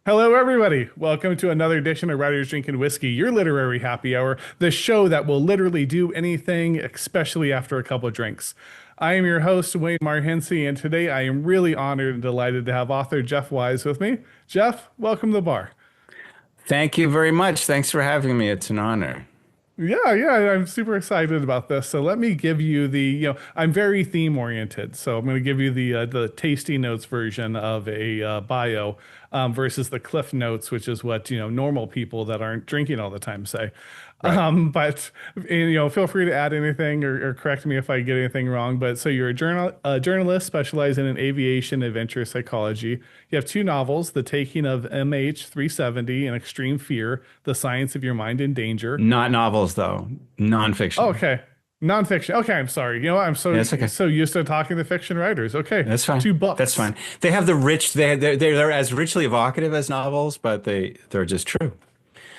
Hello, everybody. Welcome to another edition of Writers Drinking Whiskey, your literary happy hour, the show that will literally do anything, especially after a couple of drinks. I am your host, Wayne Marhensi, and today I am really honored and delighted to have author Jeff Wise with me. Jeff, welcome to the bar. Thank you very much. Thanks for having me. It's an honor. Yeah, I'm super excited about this. So let me give you I'm very theme oriented. So I'm going to give you the tasty notes version of a bio versus the cliff notes, which is what, normal people that aren't drinking all the time say. Right. But feel free to add anything or correct me if I get anything wrong. But so you're a journalist specializing in aviation adventure psychology. You have two novels, The Taking of MH370 and Extreme Fear, The Science of Your Mind in Danger. Not novels, though. Oh, Nonfiction. okay. Nonfiction. Okay, I'm sorry. I'm Yeah, it's okay. so used to talking to fiction writers. Okay, That's fine. two That's books. fine. They have the rich. They're as richly evocative as novels, but they're just true.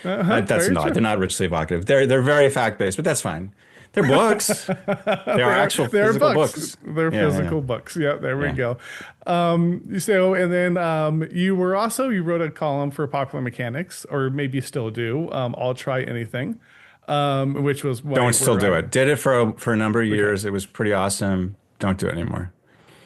That's Very not. true. They're not richly evocative. They're very fact based, but that's fine. They're books. They are actual They're physical books. books. They're Yeah, yeah, physical books. Yeah, there we yeah. go. And then you wrote a column for Popular Mechanics, or maybe you still do. I'll try anything. Which was Don't still where do I it. Did it for a number of okay. years. It was pretty awesome. Don't do it anymore.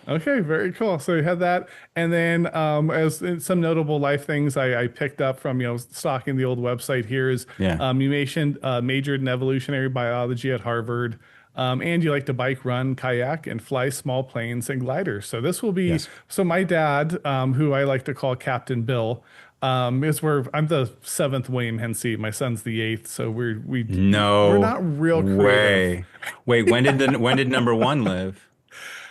Okay, very cool. So you had that, and then as in some notable life things I picked up from stalking the old website here is Yeah. you mentioned majored in evolutionary biology at Harvard, and you like to bike, run, kayak, and fly small planes and gliders. So this will be Yes. so my dad, who I like to call Captain Bill. Is where I'm the seventh William Hensey. My son's the eighth, so we're No not real creative. way. Wait, when did number one live?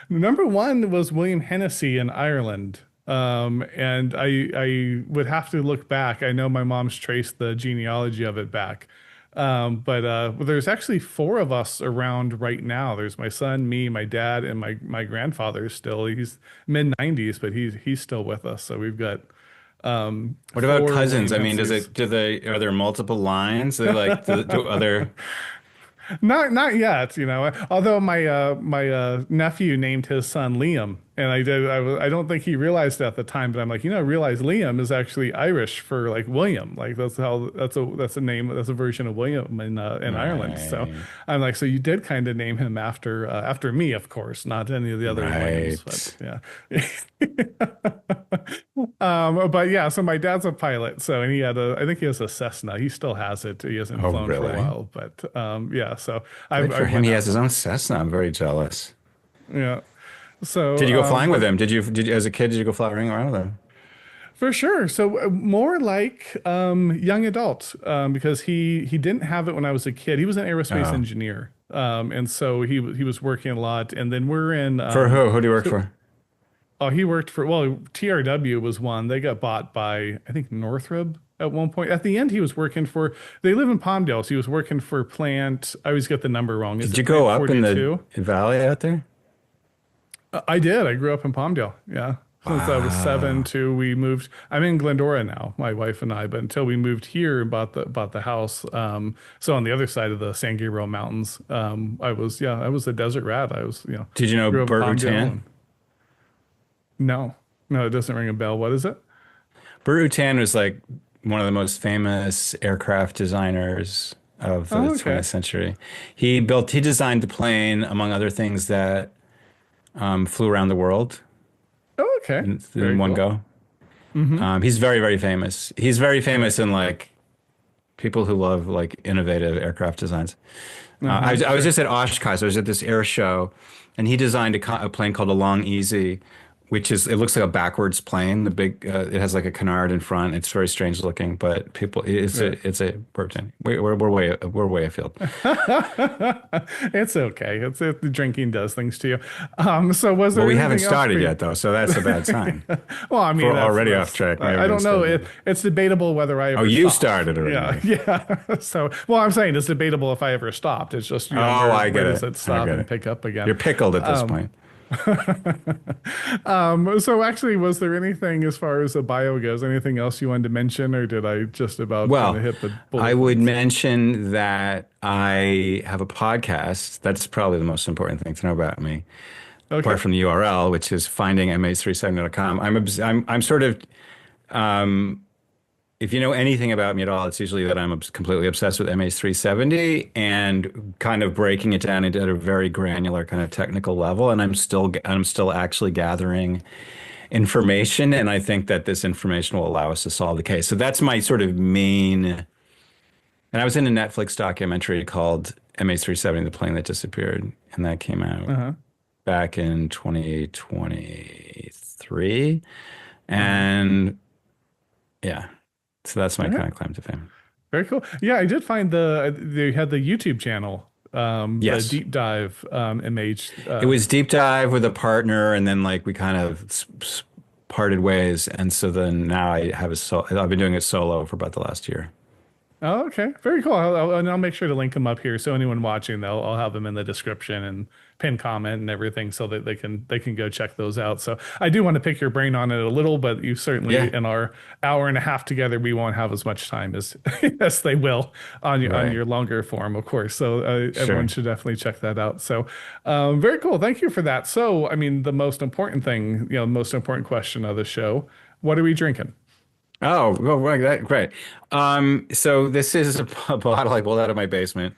Number one was William Hennessy in Ireland. And I would have to look back. I know my mom's traced the genealogy of it back. But there's actually four of us around right now. There's my son, me, my dad, and my grandfather still. He's mid 90s, but he's still with us. So we've got What about four cousins? William I mean, Henseys. are there multiple lines? They like, do other, Not yet, Although my nephew named his son Liam, and I don't think he realized it at the time, but I'm like, I realize Liam is actually Irish for like William, like that's a name, that's a version of William in Ireland. So right, I'm like, so you did kind of name him after me, of course, not any of the other Williams, but right. yeah. But yeah, so my dad's a pilot, and I think he has a Cessna. He still has it. He hasn't Oh, flown for a really? while, but yeah. So Good I for him. went He out. has his own Cessna. I'm very jealous. Yeah. So Did you go flying with him? As a kid, did you go flying around with him? for sure. So more like young adult, because he didn't have it when I was a kid. He was an aerospace Oh, engineer, and so he was working a lot. And then we're in. for who? Who do you work for? Oh, he worked for, well, TRW was one. They got bought by, I think, Northrop at one point. At the end, he was working for, they live in Palmdale, so he was working for Plant, I always get the number wrong. Is Did it you go Plant up in the 42? valley out there? I did. I grew up in Palmdale. Yeah. Since I was seven Wow. to we moved. I'm in Glendora now, my wife and I, but until we moved here and bought the house. So on the other side of the San Gabriel Mountains, I was a desert rat. I was, Did you know grew up in Burt Palmdale. Rutan? And, no, it doesn't ring a bell. What is it? Burt Rutan was like one of the most famous aircraft designers of the Oh, 20th okay. century. He designed the plane, among other things, that flew around the world Oh, okay. in Very one cool. go. Mm-hmm. He's very, very famous. He's very famous in like people who love like innovative aircraft designs. I was Sure. just at Oshkosh. I was at this air show, and he designed a plane called a Long Easy, which is it looks like a backwards plane. It has like a canard in front. It's very strange looking, but Right. it's a Burton. We're way afield. It's okay. The drinking does things to you. So was Well, there we haven't anything else for started you? yet though, so that's a bad sign. Well, I If mean, we're already off that's track. We haven't I even don't know. started. It's debatable whether I Oh, ever you stopped. started Yeah, already. yeah. So, well, I'm saying it's debatable if I ever stopped. It's just, Oh, I where get does it. it I stop get and it. pick up again? You're pickled at this point. So actually, was there anything as far as the bio goes, anything else you wanted to mention, or did I just about kind Well, of hit the I bullet would points? mention that I have a podcast. That's probably the most important thing to know about me, Okay. apart from the URL, which is findingmh370.com. I'm sort of if you know anything about me at all, it's usually that I'm completely obsessed with MH370 and kind of breaking it down into at a very granular kind of technical level. And I'm still actually gathering information, and I think that this information will allow us to solve the case. So that's my sort of main. And I was in a Netflix documentary called MH370, the plane that disappeared, and that came out Uh-huh. back in 2023. Uh-huh. And yeah, so that's my All right. kind of claim to fame. Very cool. Yeah, I did find they had the YouTube channel, the Yes. deep dive MH. It was deep dive with a partner, and then like we kind of parted ways. And so then now I've been doing it solo for about the last year. Oh, okay. Very cool. And I'll make sure to link them up here. So anyone watching, I'll have them in the description and pin comment and everything so that they can go check those out. So I do want to pick your brain on it a little, but you certainly Yeah, in our hour and a half together, we won't have as much time as as they will on right. your longer form, of course. So everyone Sure. should definitely check that out. So very cool. Thank you for that. So I mean, the most important thing, most important question of the show, what are we drinking? Oh, well, right, great. So this is a bottle I pulled out of my basement.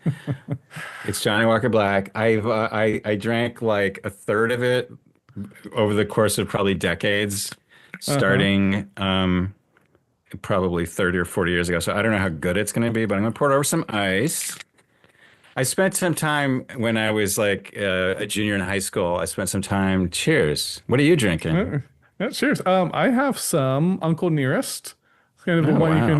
It's Johnny Walker Black. I drank like a third of it over the course of probably decades, Uh-huh. starting probably 30 or 40 years ago. So I don't know how good it's going to be, but I'm going to pour it over some ice. I spent some time when I was like a junior in high school. I spent some time. Cheers. What are you drinking? Yeah, cheers. I have some Uncle Nearest. It's kind of a Oh, one you wow.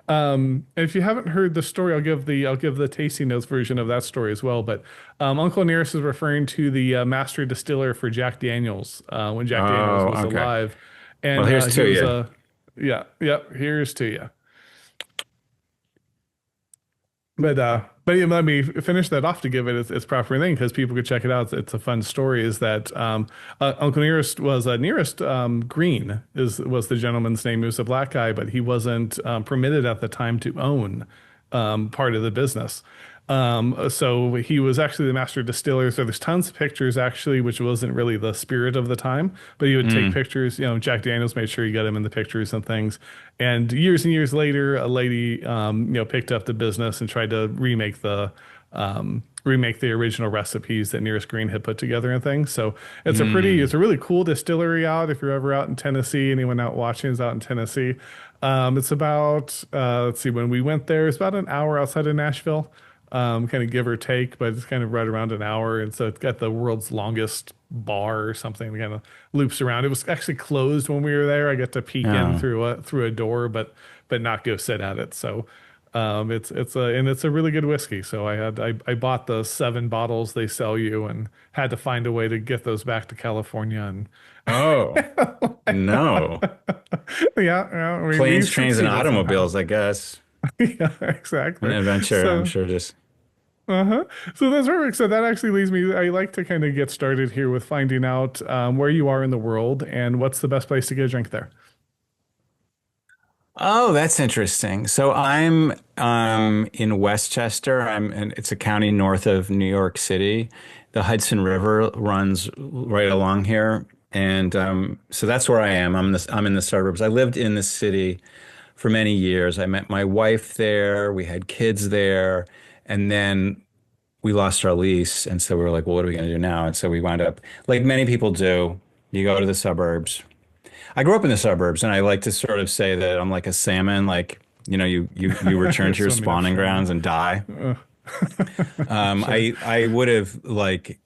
can. If you haven't heard the story, I'll give the tasting notes version of that story as well. But Uncle Nearest is referring to the master distiller for Jack Daniels when Jack Daniels Oh, was okay. alive, Well, and here's he to was you. a yeah. Here's to you. But yeah, let me finish that off to give it its proper thing because people could check it out. It's a fun story. Is that Uncle Nearest was Nearest Green was the gentleman's name. He was a black guy, but he wasn't permitted at the time to own part of the business. So he was actually the master distiller. So there's tons of pictures actually, which wasn't really the spirit of the time, but he would take Mm, pictures. Jack Daniels made sure he got him in the pictures and things. And years later, a lady, picked up the business and tried to remake the original recipes that Nearest Green had put together and things. So it's mm. a really cool distillery out. If you're ever out in Tennessee, anyone out watching is out in Tennessee. It's about let's see, when we went there, it's about an hour outside of Nashville, kind of give or take, but it's kind of right around an hour. And so it's got the world's longest bar or something that kind of loops around. It was actually closed when we were there. I got to peek in Oh, through a door, but not go sit at it. So it's a really good whiskey. So I bought the 7 bottles they sell you and had to find a way to get those back to California and oh, no. yeah, we Planes, trains, and succeeded somehow. automobiles, I guess. Yeah, An exactly. adventure, I'm So sure. Just uh-huh. So that's perfect. So that actually leads me. I like to kind of get started here with finding out where you are in the world and what's the best place to get a drink there. Oh, that's interesting. So I'm in Westchester. And it's a county north of New York City. The Hudson River runs right along here. And so that's where I am. I'm in the suburbs. I lived in the city for many years. I met my wife there. We had kids there. And then we lost our lease. And so we were like, well, what are we going to do now? And so we wound up, like many people do, you go to the suburbs. I grew up in the suburbs, and I like to sort of say that I'm like a salmon, like, you return You're to your swimming spawning upstream. grounds and die. Uh, sure. I would have like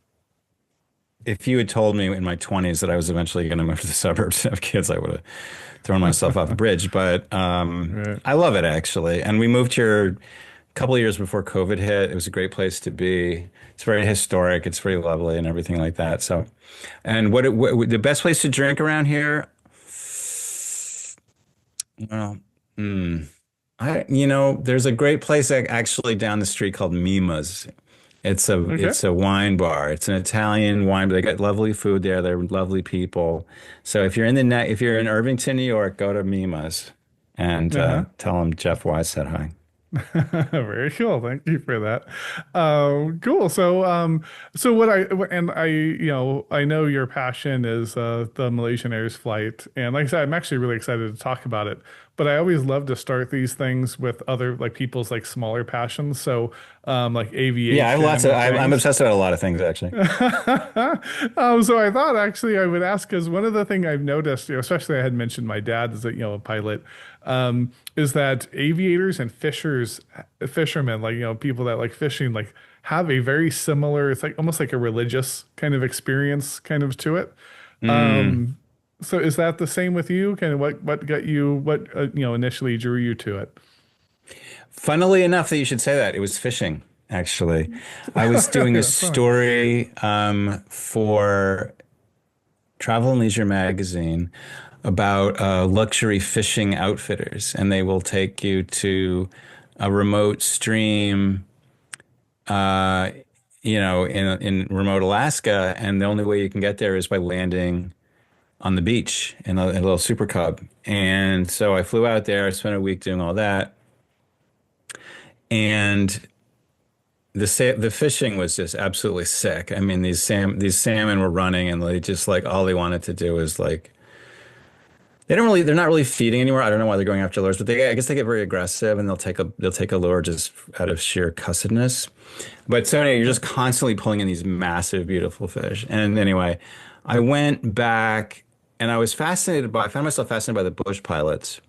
if you had told me in my 20s that I was eventually going to move to the suburbs and have kids, I would have thrown myself off a bridge. But Right. I love it actually. And we moved here a couple of years before COVID hit. It was a great place to be. It's very historic. It's very lovely and everything like that. So, and the best place to drink around here? Well, hmm. There's a great place actually down the street called Mima's. Okay. It's a wine bar. It's an Italian wine, but they got lovely food there. They're lovely people. So if you're in Irvington, New York, go to Mima's and Uh-huh. tell them Jeff Wise said hi. Very cool. Thank you for that. Cool. So and I know your passion is the Malaysian Air's flight, and like I said, I'm actually really excited to talk about it. but I always love to start these things with other like people's like smaller passions. So like Yeah, I have lots aviation of. and I'm things. obsessed about a lot of things actually. So I thought actually I would ask because one of the thing I've noticed, especially I had mentioned my dad is a pilot, is that aviators and fishermen, like people that like fishing, like have a very similar. It's like almost like a religious kind of experience, kind of to it. Mm. So is that the same with you? Kind of what got you what initially drew you to it? Funnily enough, that you should say that it was fishing. Actually, I was Really, doing a that's funny. story for Travel and Leisure magazine about luxury fishing outfitters, and they will take you to a remote stream, uh, in remote Alaska, and the only way you can get there is by landing on the beach in a little Super Cub. And so I flew out there. I spent a week doing all that, and the fishing was just absolutely sick. I mean, these salmon were running, and they just like all they wanted to do was like they're not really feeding anymore. I don't know why they're going after lures, but I guess they get very aggressive, and they'll take a lure just out of sheer cussedness. But so anyway, you're just constantly pulling in these massive, beautiful fish. And anyway, I went back and I found myself fascinated by the bush pilots.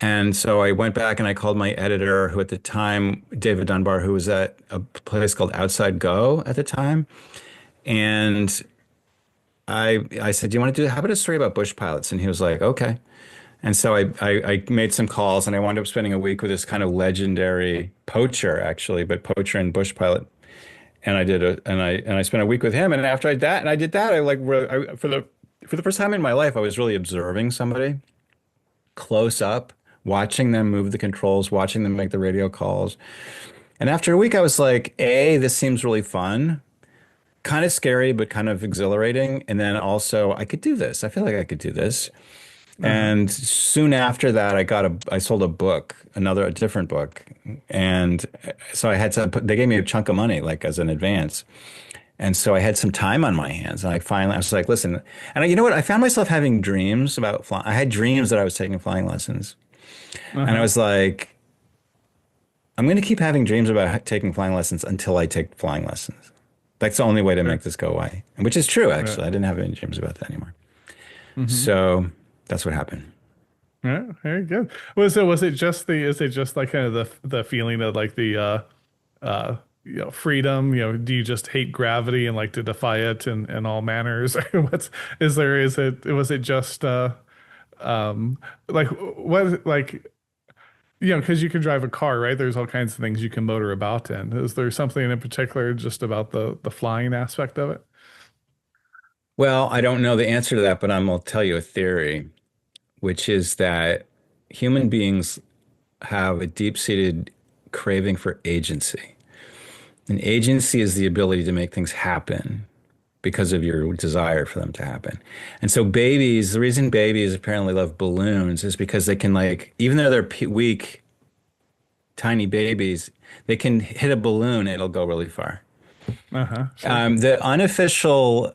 And so I went back and I called my editor, who at the time, David Dunbar, who was at a place called Outside Go at the time. And I said, "Do you want to do, how about a story about bush pilots?" And he was like, "Okay." And so I made some calls and I wound up spending a week with this kind of legendary poacher, actually, but poacher and bush pilot. And I spent a week with him. And after I did that, for the first time in my life, I was really observing somebody close up, watching them move the controls, watching them make the radio calls. And after a week, I was like, A, this seems really fun, kind of scary, but kind of exhilarating. And then also, I could do this. I feel like I could do this. Uh-huh. And soon after that, I sold a book, a different book. And so they gave me a chunk of money, like as an advance. And so I had some time on my hands. And I was like, listen, you know what? I found myself having dreams about flying. I had dreams that I was taking flying lessons. And I Uh-huh. was like, I'm going to keep having dreams about taking flying lessons until I take flying lessons. That's the only way to Sure. make this go away. Which is true, Yeah. actually. I didn't have any dreams about that anymore. Mm-hmm. So that's what happened. Yeah, very good. Was it just the is it just like kind of the feeling of like the freedom, do you just hate gravity and like to defy it in all manners? Or what's is there is it was it just um like what like because you can drive a car, right? There's all kinds of things you can motor about in. Is there something in particular just about the flying aspect of it? Well, I don't know the answer to that, but I'm going to tell you a theory, which is that human beings have a deep-seated craving for agency. And agency is the ability to make things happen because of your desire for them to happen. And so the reason babies apparently love balloons is because they can like, even though they're weak, tiny babies, they can hit a balloon, it'll go really far. Uh-huh, sure. The unofficial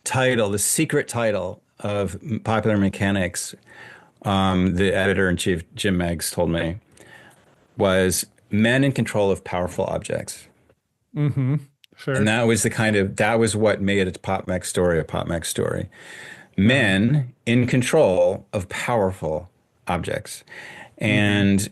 title, the secret title of Popular Mechanics, the editor-in-chief, Jim Meggs, told me, was Men in Control of Powerful Objects. Mm-hmm. And Sure. that was what made a pop mech story a pop mech story. Uh-huh. Men in control of powerful objects. Mm-hmm. And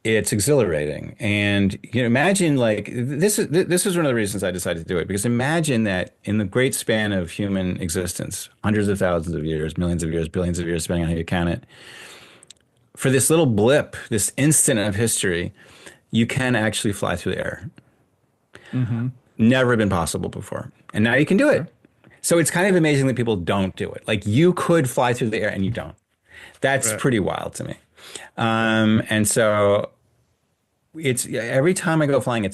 it's exhilarating. And imagine like this is one of the reasons I decided to do it, because imagine that in the great span of human existence, hundreds of thousands of years, millions of years, billions of years, depending on how you count it, for this little blip, this instant of history, you can actually fly through the air. Mm-hmm. Never been possible before. And now you can do Sure. it. So it's kind of amazing that people don't do it. Like you could fly through the air and you don't. That's Right. pretty wild to me. Right. And so it's every time I go flying, I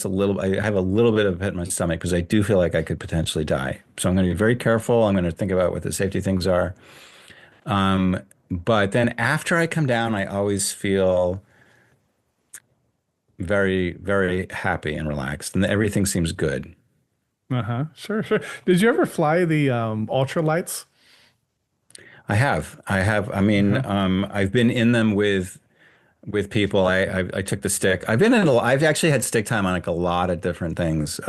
have a little bit of a pit in my stomach because I do feel like I could potentially die. So I'm going to be very careful. I'm going to think about what the safety things are. But then after I come down, I always feel very, very happy and relaxed, and everything seems good. Uh-huh. Sure, sure. Did you ever fly the ultralights? I have. I mean, Uh-huh. I've been in them with. with people. I took the stick. I've actually had stick time on like a lot of different things.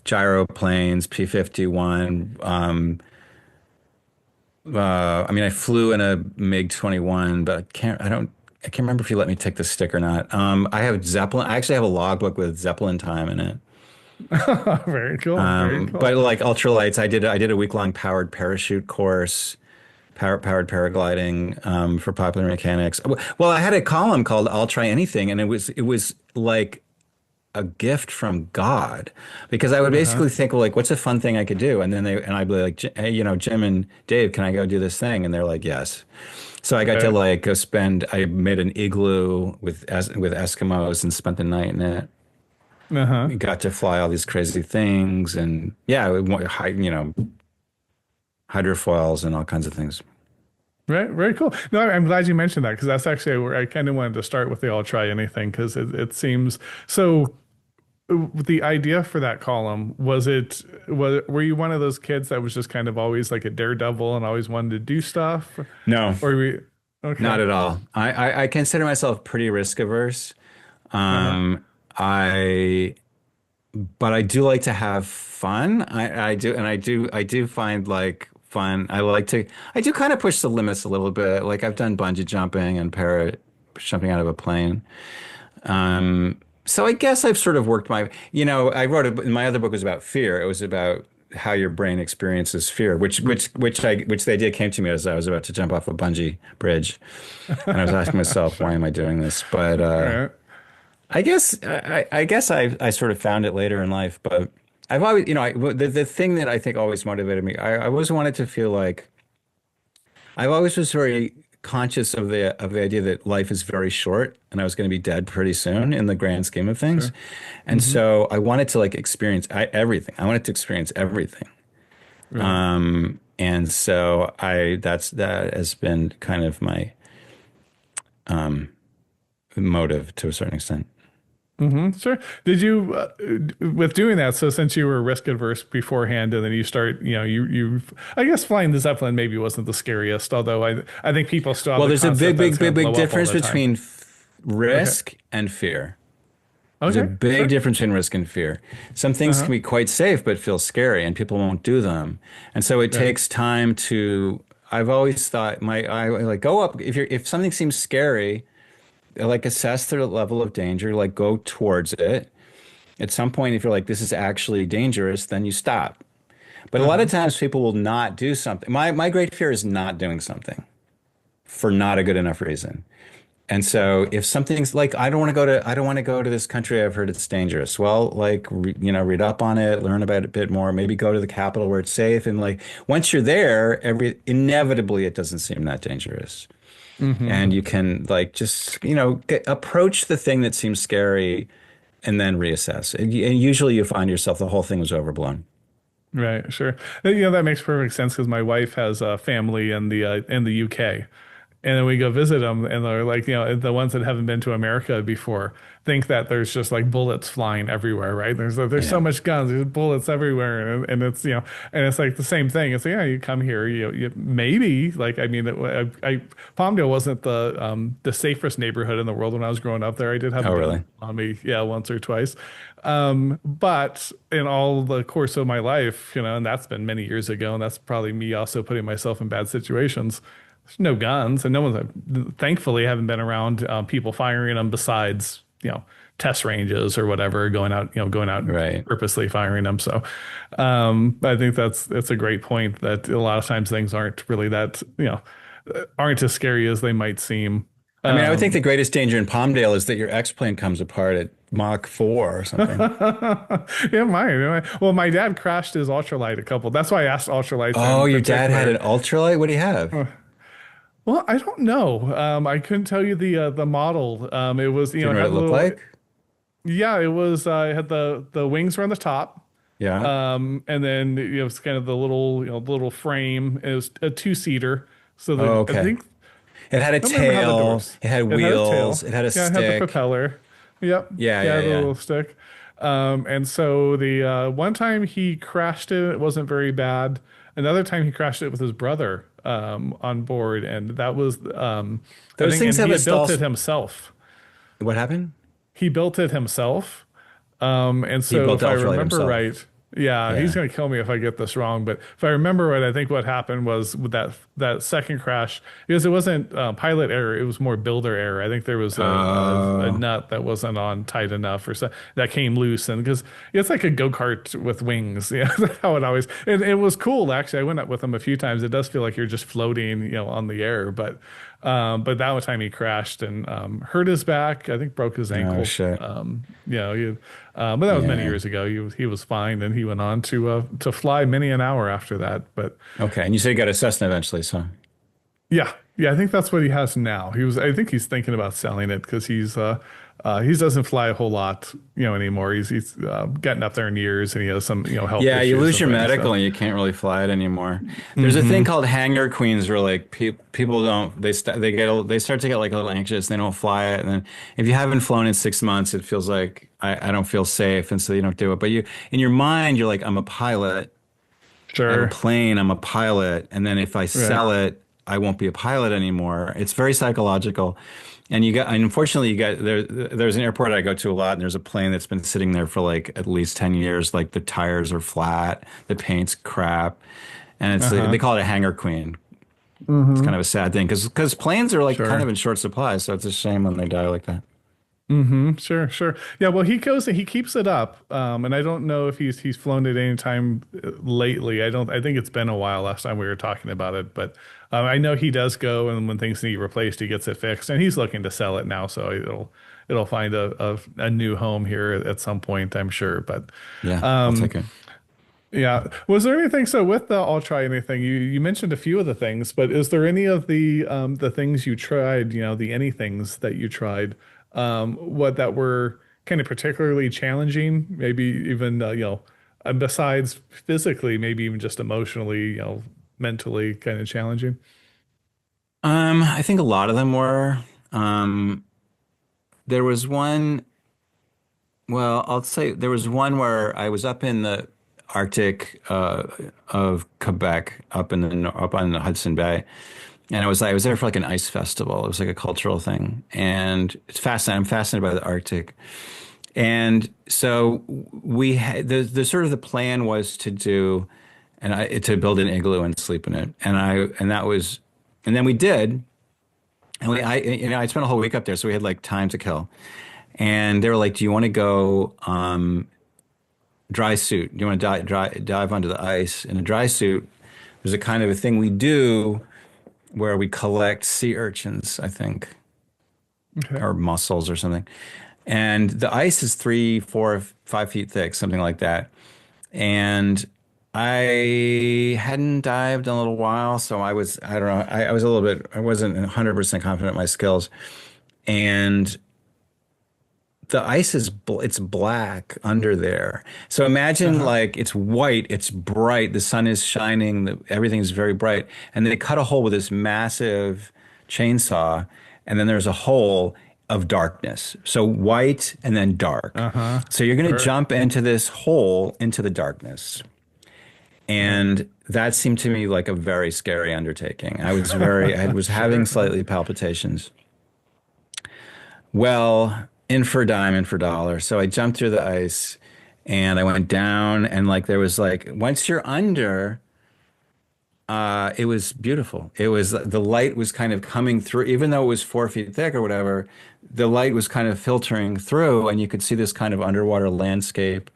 Gyroplanes, P-51. I mean, I flew in a MiG-21, but I can't remember if you let me take the stick or not. I have Zeppelin. I actually have a logbook with Zeppelin time in it. Very cool. Very But cool. like ultralights, I did a week long powered parachute course, powered paragliding for popular mechanics. Well, I had a column called "I'll Try Anything," and it was like a gift from God because I would Uh-huh. basically think, well, like, what's a fun thing I could do? And I'd be like, hey, Jim and Dave, can I go do this thing? And they're like, yes. So I got to Right. like go spend. I made an igloo with Eskimos and spent the night in it. Uh-huh. We got to fly all these crazy things, and yeah, hydrofoils and all kinds of things. Right. Very cool. No, I'm glad you mentioned that because that's actually where I kind of wanted to start with the I'll try anything because it seems so. The idea for that column were you one of those kids that was just kind of always like a daredevil and always wanted to do stuff, No, or we? not Okay. at all. I consider myself pretty risk averse. Uh-huh. Um, I but I do like to have fun. I do, and I do find like fun. I do kind of push the limits a little bit. Like I've done bungee jumping and para jumping out of a plane. So I guess I've sort of worked I wrote my other book was about fear. It was about how your brain experiences fear, which the idea came to me as I was about to jump off a bungee bridge, and I was asking myself, why Sure. am I doing this? But Right. I guess I sort of found it later in life, but I've always, the thing that I think always motivated me, I always wanted to feel like I always was very conscious of the idea that life is very short and I was going to be dead pretty soon in the grand scheme of things. Sure. And Mm-hmm. so I wanted to like experience everything. I wanted to experience everything. Right. And so that has been kind of my motive to a certain extent. Mm-hmm. Sure. Did you, with doing that, so since you were risk adverse beforehand and then you start, I guess flying the Zeppelin maybe wasn't the scariest, although I think people still have Well, the there's a concept big, that it's big, going big, to big blow up all difference the time. between Okay. risk and fear. There's a Okay. big Sure. difference in risk and fear. Some things can Uh-huh. be quite safe but feel scary, and people won't do them. And so it Right. takes time to. I've always thought I like go up if something seems scary, like assess the level of danger, like go towards it. At some point, if you're like this is actually dangerous, then you stop. But a lot of Uh-huh. times, people will not do something. My great fear is not doing something for not a good enough reason. And so if something's like, I don't want to go to this country. I've heard it's dangerous. Well, like, read up on it, learn about it a bit more, maybe go to the capital where it's safe. And like, once you're there, inevitably it doesn't seem that dangerous. Mm-hmm. And you can like, just, approach the thing that seems scary and then reassess. And usually you find yourself, the whole thing was overblown. Right, sure. That makes perfect sense because my wife has a family in the UK, and then we go visit them, and they're like, the ones that haven't been to America before think that there's just like bullets flying everywhere, right? There's so Yeah. much guns, there's bullets everywhere, and it's and it's like the same thing. It's like, yeah, you come here, you maybe like I mean, Palmdale wasn't the safest neighborhood in the world when I was growing up there. I did have a Oh, gun really? on me, yeah, once or twice. But in all the course of my life, and that's been many years ago, and that's probably me also putting myself in bad situations. There's no guns, and no one's thankfully haven't been around people firing them besides, test ranges or whatever, going out and Right. purposely firing them. So, I think that's a great point that a lot of times things aren't really that, aren't as scary as they might seem. I mean, I would think the Um, greatest danger in Palmdale is that your X-plane comes apart at Mach 4 or something. yeah, mine. Well, my dad crashed his ultralight a couple. That's why I asked ultralights Oh, in your dad had an particular. ultralight? What do you have? Well, I don't know. I couldn't tell you the model. It was, Do you it know what had it a looked little. like? Yeah, it was. It had the wings were on the top, Yeah. and then it's kind of the little frame. It was a two-seater, so Oh, that I okay. think It had a I don't remember how the tail, doors. it had It had a wheels, tail. it had a Yeah, it had the stick. propeller. Yep. Yeah, Yeah, yeah, the yeah. little stick. And so the one time he crashed it, it wasn't very bad. Another time he crashed it with his brother. on board, and that was I Those think, things and have he a had built stall. it himself. What happened? He built it himself. And He so built if the I ultralight remember himself. right, yeah, he's Yeah. going to kill me if I get this wrong, but if I remember right, I think what happened was with that second crash, because it wasn't pilot error, it was more builder error. I think there was a Oh, nut that wasn't on tight enough or so that came loose, and because it's like a go-kart with wings, yeah, that's how it always. And it was cool actually. I went up with him a few times. It does feel like you're just floating, on the air, but that one time he crashed and hurt his back. I think broke his oh ankle. shit. But that was many Yeah. years ago. He was fine, and he went on to fly many an hour after that. But Okay. And you said you got a Cessna eventually, so. yeah, yeah, I think that's what he has now. I think he's thinking about selling it because he doesn't fly a whole lot, anymore. He's getting up there in years, and he has some, health Yeah, you issues lose and your things. medical So, and you can't really fly it anymore. There's a thing hmm called hangar queens where like people don't they start to get like a little anxious. They don't fly it, and then if you haven't flown in 6 months, it feels like I don't feel safe, and so you don't do it. But you in your mind, you're like I'm a pilot. I have a sure, plane. I'm a pilot, and then if I right, sell it, I won't be a pilot anymore. It's very psychological. And unfortunately, there's an airport I go to a lot, and there's a plane that's been sitting there for like at least 10 years. Like the tires are flat, the paint's crap, and they uh-huh, call it a hangar queen. It's kind hmm of a sad thing because planes are like kind of sure. in short supply, so it's a shame when they die like that. Sure, sure. Yeah, well, he keeps it up. And I don't know if he's flown it any time lately. I think it's been a while last time we were talking about it, but I know he does go and when things need replaced, he gets it fixed and he's looking to sell it now, so it'll find a new home here at some point, I'm sure. But Yeah, I'll um take it. yeah. Was there anything so with the I'll try anything? You mentioned a few of the things, but is there any of the things you tried, the anythings that you tried, what that were kind of particularly challenging, maybe even besides physically, maybe even just emotionally, mentally kind of challenging? I think a lot of them were. Um, there was one. Well, I'll say there was one where I was up in the Arctic of Quebec, up on the Hudson Bay, and I was there for like an ice festival. It was like a cultural thing, and it's fascinating. I'm fascinated by the Arctic, and so we had the sort of the plan was to do, to build an igloo and sleep in it, and that was, and then we did, and I spent a whole week up there, so we had like time to kill. And they were like, "Do you want to go dry suit? Do you want to dive onto the ice in a dry suit?" There's a kind of a thing we do where we collect sea urchins, I think, Okay. or mussels or something. And the ice is 3, 4, 5 feet thick, something like that. And I hadn't dived in a little while, so I don't know, I was a little bit, I wasn't 100% confident in my skills. And the ice is it's black under there. So imagine Uh-huh. like it's white, it's bright, the sun is shining, everything is very bright, and they cut a hole with this massive chainsaw, and then there's a hole of darkness. So white and then dark. Uh-huh. So you're going to Sure. jump into this hole into the darkness. Right. And that seemed to me like a very scary undertaking. I was having Sure. slightly palpitations. Well, in for a dime, in for a dollar. So I jumped through the ice and I went down and like there was like once you're under, it was beautiful. It was the light was kind of coming through, even though it was 4 feet thick or whatever, the light was kind of filtering through and you could see this kind of underwater landscape.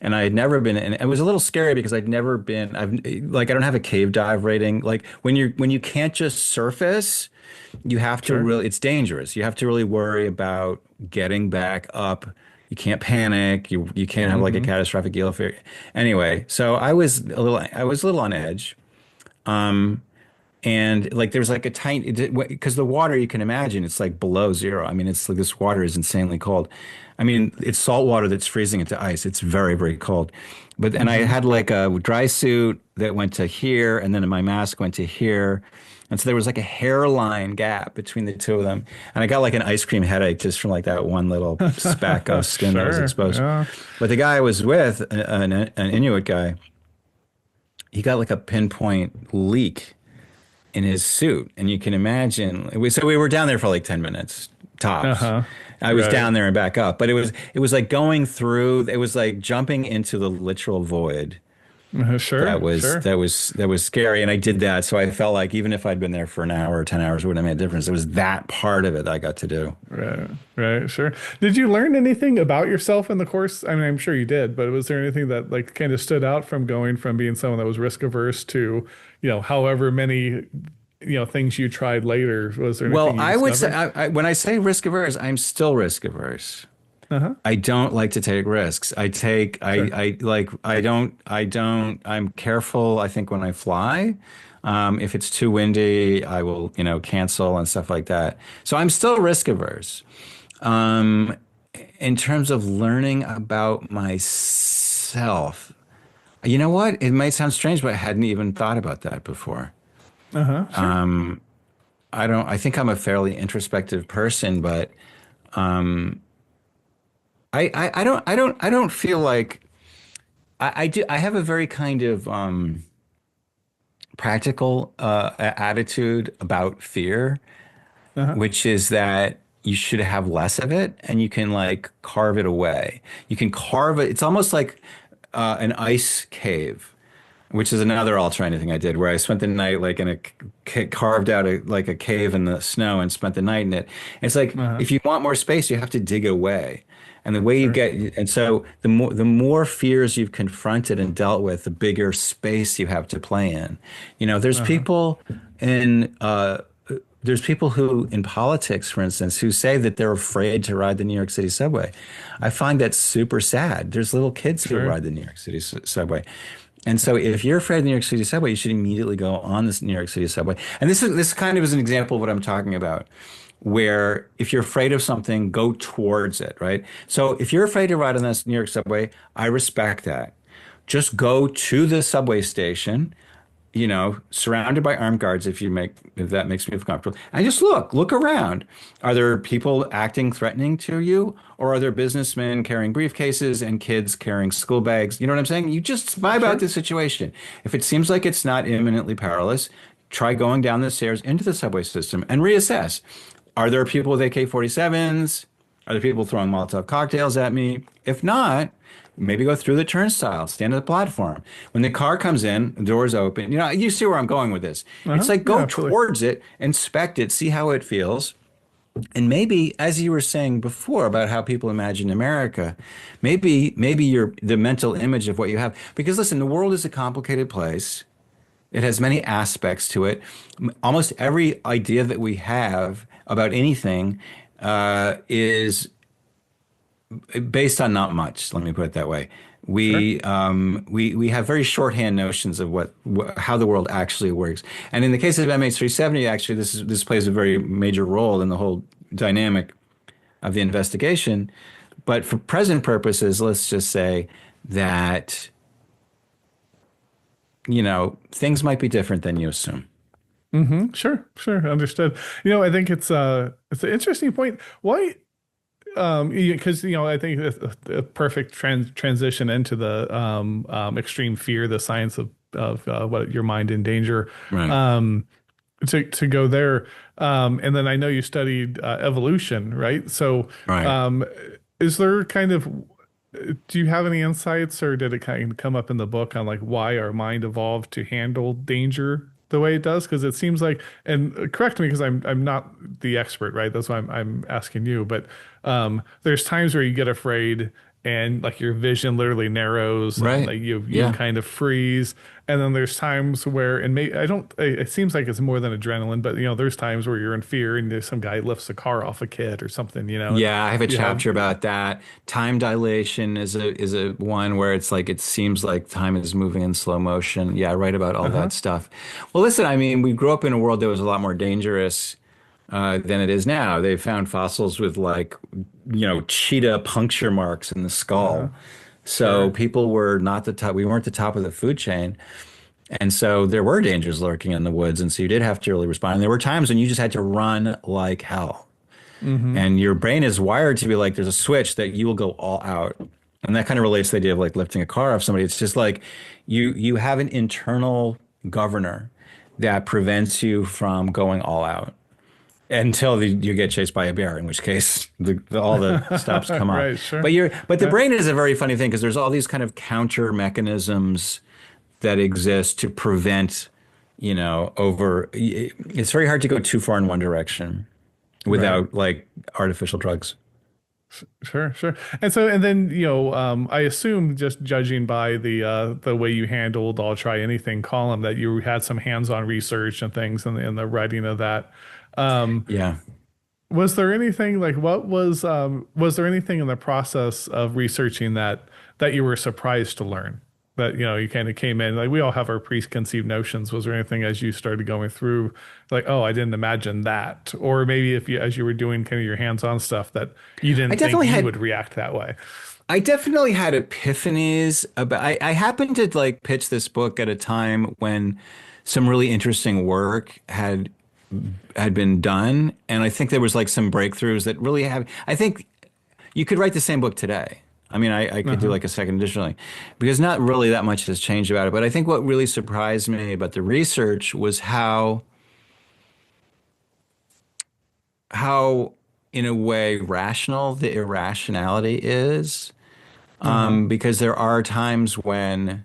And I had never been, and it was a little scary because I'd never been, I don't have a cave dive rating. Like when you can't just surface, you have to Sure. really, it's dangerous. You have to really worry about getting back up. You can't panic. You can't have like a Mm-hmm. catastrophic gill failure. Anyway, so I was a little on edge. And like there's like a tiny because the water you can imagine it's like below zero. I mean, it's like this water is insanely cold. I mean, it's salt water that's freezing into ice. It's very, very cold. But and I Mm-hmm. had like a dry suit that went to here, and then my mask went to here. And so there was like a hairline gap between the two of them. And I got like an ice cream headache just from like that one little speck of skin that was Sure. exposed. Yeah. But the guy I was with, an Inuit guy, he got like a pinpoint leak in his suit. And you can imagine, so we were down there for like 10 minutes tops. Uh-huh. I was Right. down there and back up, but it was like going through, it was like jumping into the literal void. Sure, That sure. was that was scary, and I did that. So I felt like even if I'd been there for an hour or 10 hours, it wouldn't have made a difference. It was that part of it that I got to do. Right, right, sure. Did you learn anything about yourself in the course? I mean, I'm sure you did, but was there anything that like kind of stood out from going from being someone that was risk averse to, however many, things you tried later? Was there anything Well, you I would say discovered? when I say risk averse, I'm still risk averse. Uh-huh. I don't like to take risks. Sure. I'm careful, I think, when I fly. If it's too windy, I will, cancel and stuff like that. So I'm still risk averse. Um, in terms of learning about myself, you know what? It might sound strange, but I hadn't even thought about that before. Uh-huh. Sure. I think I'm a fairly introspective person, but I don't feel like I do. I have a very kind of practical attitude about fear, Uh-huh. which is that you should have less of it and you can like carve it away. You can carve it. It's almost like an ice cave, which is another alternative thing I did, where I spent the night like in carved out like a cave in the snow and spent the night in it. It's like Uh-huh. if you want more space, you have to dig away. And the way you Sure. get, and so the more fears you've confronted and dealt with, the bigger space you have to play in. There's Uh-huh. people in there's people who in politics, for instance, who say that they're afraid to ride the New York City subway. I find that super sad. There's little kids who Sure. ride the New York City subway. And so if you're afraid of the New York City subway, you should immediately go on this New York City subway. And this kind of is an example of what I'm talking about, where if you're afraid of something, go towards it, right? So if you're afraid to ride on this New York subway, I respect that. Just go to the subway station, surrounded by armed guards if that makes me feel comfortable. And just look around. Are there people acting threatening to you? Or are there businessmen carrying briefcases and kids carrying school bags? You know what I'm saying? You just vibe out Sure. the situation. If it seems like it's not imminently perilous, try going down the stairs into the subway system and reassess. Are there people with AK-47s? Are there people throwing Molotov cocktails at me? If not, maybe go through the turnstile, stand at the platform. When the car comes in, the doors open. You see where I'm going with this. It's Uh-huh. like Yeah, go absolutely. towards it, inspect it, see how it feels. And maybe, as you were saying before about how people imagine America, maybe the mental image of what you have. Because listen, the world is a complicated place. It has many aspects to it. Almost every idea that we have about anything is based on not much. Let me put it that way. Sure. We have very shorthand notions of how the world actually works. And in the case of MH370, actually, this plays a very major role in the whole dynamic of the investigation. But for present purposes, let's just say that things might be different than you assume. Mm-hmm. Sure. Sure. Understood. I think it's an interesting point. Why? Because I think a perfect transition into the extreme fear, the science of what your mind in danger, Right. um, to go there. And then I know you studied evolution, right? So, Right. um, is there kind of do you have any insights, or did it kind of come up in the book on like why our mind evolved to handle danger the way it does? Because it seems like, and correct me because I'm not the expert, right? That's why I'm asking you. But there's times where you get afraid and like your vision literally narrows and Right. like you Yeah. kind of freeze. And then there's times where, and may I don't, it seems like it's more than adrenaline, but there's times where you're in fear and there's some guy lifts a car off a kid or something, and Yeah, I have a you have. chapter about that. Time dilation is a one where it's like it seems like time is moving in slow motion. Yeah, I write about all Uh-huh. that stuff. Well, listen, I mean, we grew up in a world that was a lot more dangerous than it is now. They found fossils with like, cheetah puncture marks in the Uh-huh. skull. So Sure. people were not the top, we weren't the top of the food chain. And so there were dangers lurking in the woods. And so you did have to really respond. And there were times when you just had to run like hell. Mm-hmm. And your brain is wired to be like, there's a switch that you will go all out. And that kind of relates to the idea of like lifting a car off somebody. It's just like you have an internal governor that prevents you from going all out until you get chased by a bear, in which case all the stops come off. Right, sure. But the Yeah. brain is a very funny thing because there's all these kind of counter mechanisms that exist to prevent, it's very hard to go too far in one direction Right. without like artificial drugs. Sure, sure. And so, and then, I assume just judging by the way you handled I'll try anything column that you had some hands-on research and things in the writing of that. Um, Yeah. was there anything like was there anything in the process of researching that you were surprised to learn? That, you kind of came in like we all have our preconceived notions. Was there anything as you started going through like, oh, I didn't imagine that? Or maybe if you as you were doing kind of your hands-on stuff that you I didn't think definitely you had would react that way. I definitely had epiphanies about I happened to like pitch this book at a time when some really interesting work had been done, and I think there was like some breakthroughs that really have I think you could write the same book today. I mean, I could do Uh-huh. like a second edition, like, because not really that much has changed about it. But I think what really surprised me about the research was how in a way rational the irrationality is. Uh-huh. Because there are times when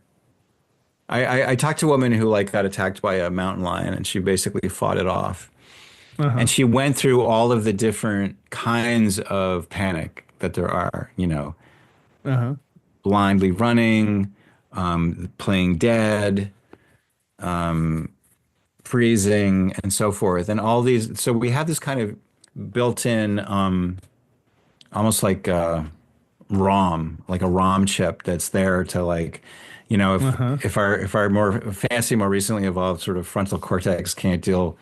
I talked to a woman who like got attacked by a mountain lion and she basically fought it off. And Uh-huh. she went through all of the different kinds of panic that there are, Uh-huh. blindly running, playing dead, freezing, and so forth. And all these, so we have this kind of built-in, almost like ROM, like a ROM chip that's there to like, Uh-huh. if our more fancy, more recently evolved sort of frontal cortex can't deal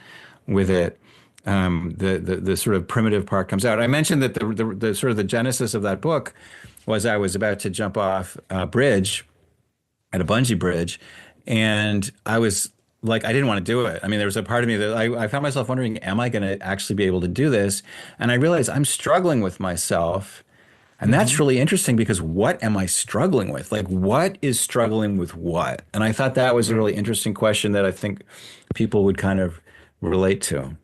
with it, the sort of primitive part comes out. I mentioned that the sort of the genesis of that book was I was about to jump off a bridge at a bungee bridge, and I was like, I didn't want to do it. I mean, there was a part of me that I found myself wondering, am I going to actually be able to do this? And I realized I'm struggling with myself. And that's Mm-hmm. really interesting because what am I struggling with? Like, what is struggling with what? And I thought that was a Right. really interesting question that I think people would kind of relate to.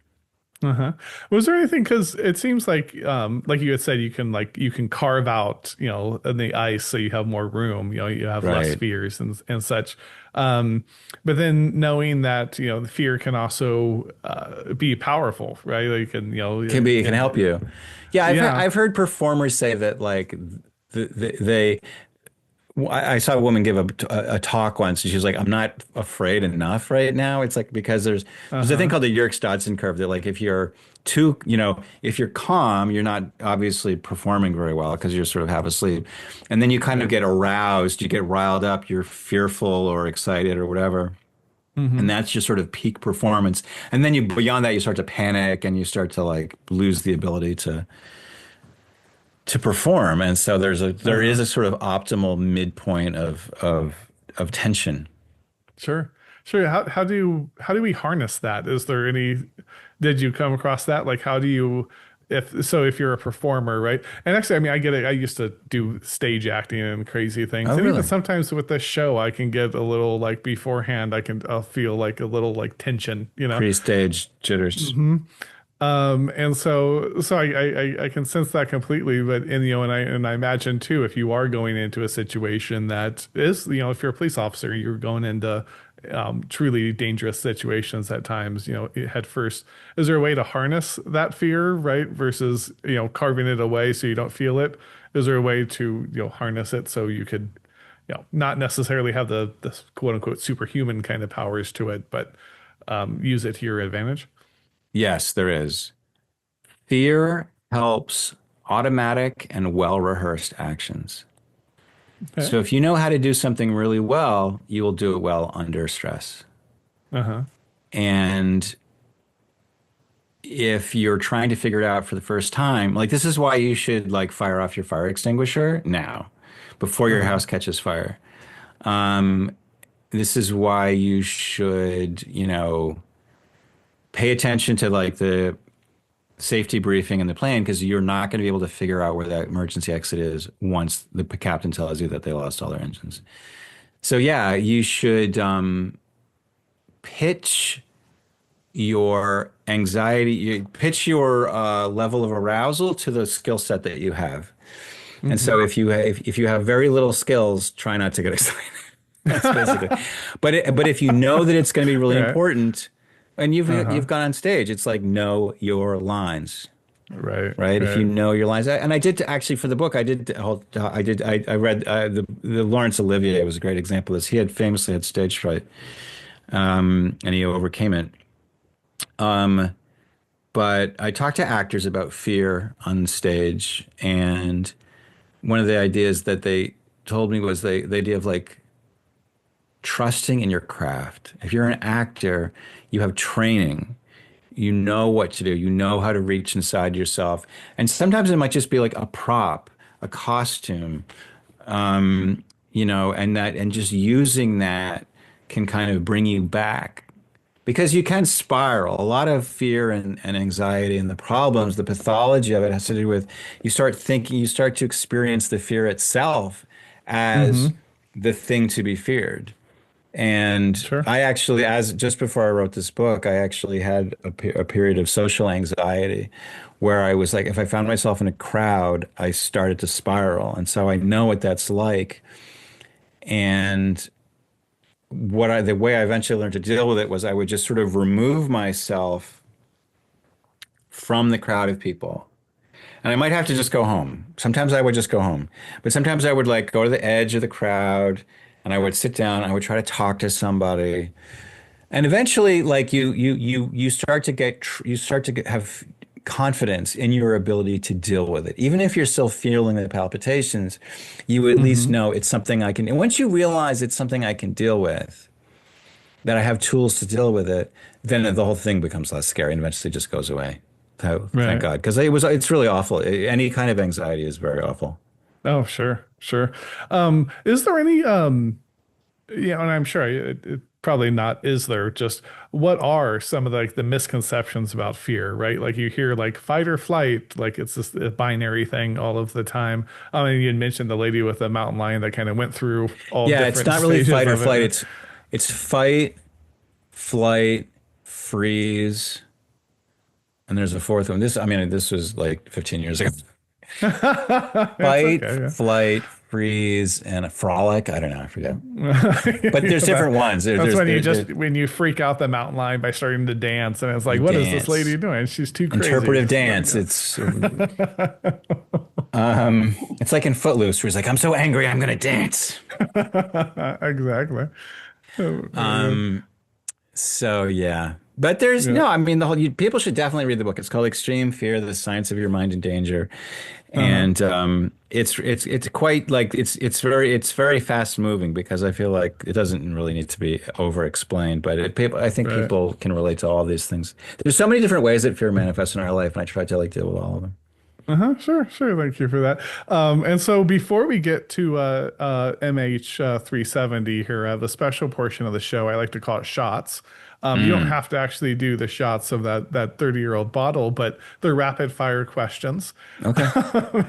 Uh-huh. Was there anything because it seems like you had said you can carve out, in the ice so you have more room, you have less Right. fears and such. But then knowing that, the fear can also be powerful, right? Like and It can help and you. Yeah, yeah. I've heard performers say that like they I saw a woman give a talk once, and she was like, "I'm not afraid enough right now." It's like because there's a thing Uh-huh. called the Yerkes-Dodson curve that like if you're too, if you're calm, you're not obviously performing very well because you're sort of half asleep, and then you kind of Right. get aroused, you get riled up, you're fearful or excited or whatever, and Mm-hmm. that's just sort of peak performance. And then you beyond that, you start to panic and you start to like lose the ability to perform. And so there is Uh-huh. a sort of optimal midpoint of tension. Sure. Sure. How do we harness that? Is there any, did you come across that? Like how do you if you're a performer, right? And actually, I mean, I get it. I used to do stage acting and crazy things. Oh, And even really? sometimes with this show, I can get a little like beforehand, I'll feel like a little like tension, Pre-stage jitters. And so I can sense that completely, but and I imagine too, if you are going into a situation that is, if you're a police officer, you're going into truly dangerous situations at times, head first. Is there a way to harness that fear, right? Versus, carving it away so you don't feel it? Is there a way to, harness it so you could, not necessarily have the quote unquote superhuman kind of powers to it, but use it to your advantage? Yes, there is. Fear helps automatic and well-rehearsed actions. Okay. So if you know how to do something really well, you will do it well under stress. Uh-huh. And if you're trying to figure it out for the first time, like this is why you should like fire off your fire extinguisher now, before your Uh-huh. house catches fire. Um, this is why you should, pay attention to like the safety briefing and the plan because you're not going to be able to figure out where that emergency exit is once the captain tells you that they lost all their engines. So yeah, you should pitch. your anxiety, you pitch your level of arousal to the skill set that you have. And Hmm. so if you have very little skills, try not to get excited. That's basically. But if you know that it's going to be really Right. important, and Uh-huh. you've gone on stage, it's like know your lines, Right. right? If you Right. know your lines, and I did actually for the book, I read the Laurence Olivier was a great example of this. He had famously had stage fright, and he overcame it. Um, but I talked to actors about fear on stage, and one of the ideas that they told me was the idea of like trusting in your craft. If you're an actor, you have training. You know what to do. You know how to reach inside yourself. And sometimes it might just be like a prop, a costume, and just using that can kind of bring you back because you can spiral. A lot of fear and anxiety and the problems, the pathology of it has to do with you start to experience the fear itself as Hmm. the thing to be feared. And Sure. I actually, as just before I wrote this book, I actually had a period of social anxiety where I was like, if I found myself in a crowd, I started to spiral. And so I know what that's like. And the way I eventually learned to deal with it was I would just sort of remove myself from the crowd of people. And I might have to just go home. Sometimes I would just go home. But sometimes I would like go to the edge of the crowd and I would sit down, I would try to talk to somebody. And eventually, like you start to have confidence in your ability to deal with it. Even if you're still feeling the palpitations, you at least Hmm. know it's something I can. And once you realize it's something I can deal with, that I have tools to deal with it, then the whole thing becomes less scary and eventually just goes away. So thank Right. God, because it's really awful. Any kind of anxiety is very awful. Oh, sure. Sure. Is there any yeah, and I'm sure it probably not, is there? Just what are some of the, like the misconceptions about fear, right? Like you hear like fight or flight, like it's this a binary thing all of the time. I mean, you had mentioned the lady with the mountain lion that kind of went through all Yeah, it's different not really stages fight or of flight. it. It's fight, flight, freeze. And there's a fourth one. This was like 15 years ago. It's Fight, okay, flight, freeze, and a frolic. I don't know. I forget. yeah. But Yeah, there's different ones. that's when you There's just when you freak out the mountain lion by starting to dance, and it's like, you what is this dance, lady doing? She's too crazy. interpretive It's like, dance. It's like in Footloose, where he's like, "I'm so angry, I'm gonna dance." exactly. So yeah. But there's Yeah. no, I mean, people should definitely read the book. It's called Extreme Fear: The Science of Your Mind in Danger, Uh-huh. and it's quite like it's very fast moving because I feel like it doesn't really need to be over explained. But I think Right. people can relate to all these things. There's so many different ways that fear manifests in our life, and I try to like deal with all of them. Uh-huh. Sure. Sure. Thank you for that. And so before we get to MH 370 here, I have a special portion of the show. I like to call it shots. You don't Mm, have to actually do the shots of that 30-year-old bottle, but they're rapid fire questions. okay.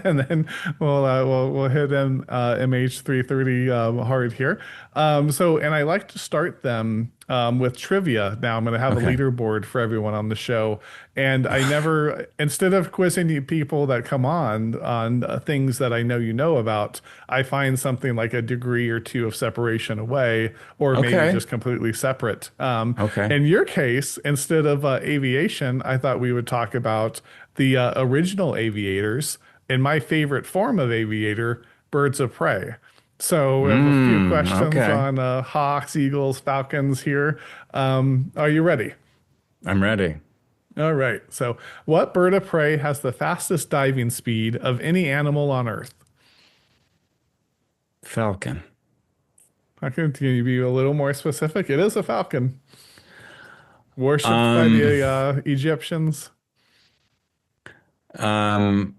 And then we'll hit MH330 hard here. And I like to start them with trivia. Now I'm going to have a Okay. leaderboard for everyone on the show, and I never, instead of quizzing you people that come on things that I know you know about, I find something like a degree or two of separation away, or maybe Okay. just completely separate. Okay. In your case, instead of aviation, I thought we would talk about the original aviators and my favorite form of aviator, birds of prey. So we have a few questions Okay. on hawks, eagles, falcons here. Are you ready? I'm ready. All right. So, what bird of prey has the fastest diving speed of any animal on Earth? Falcon. Can you be a little more specific? It is a falcon, worshipped by Um, the Egyptians. um,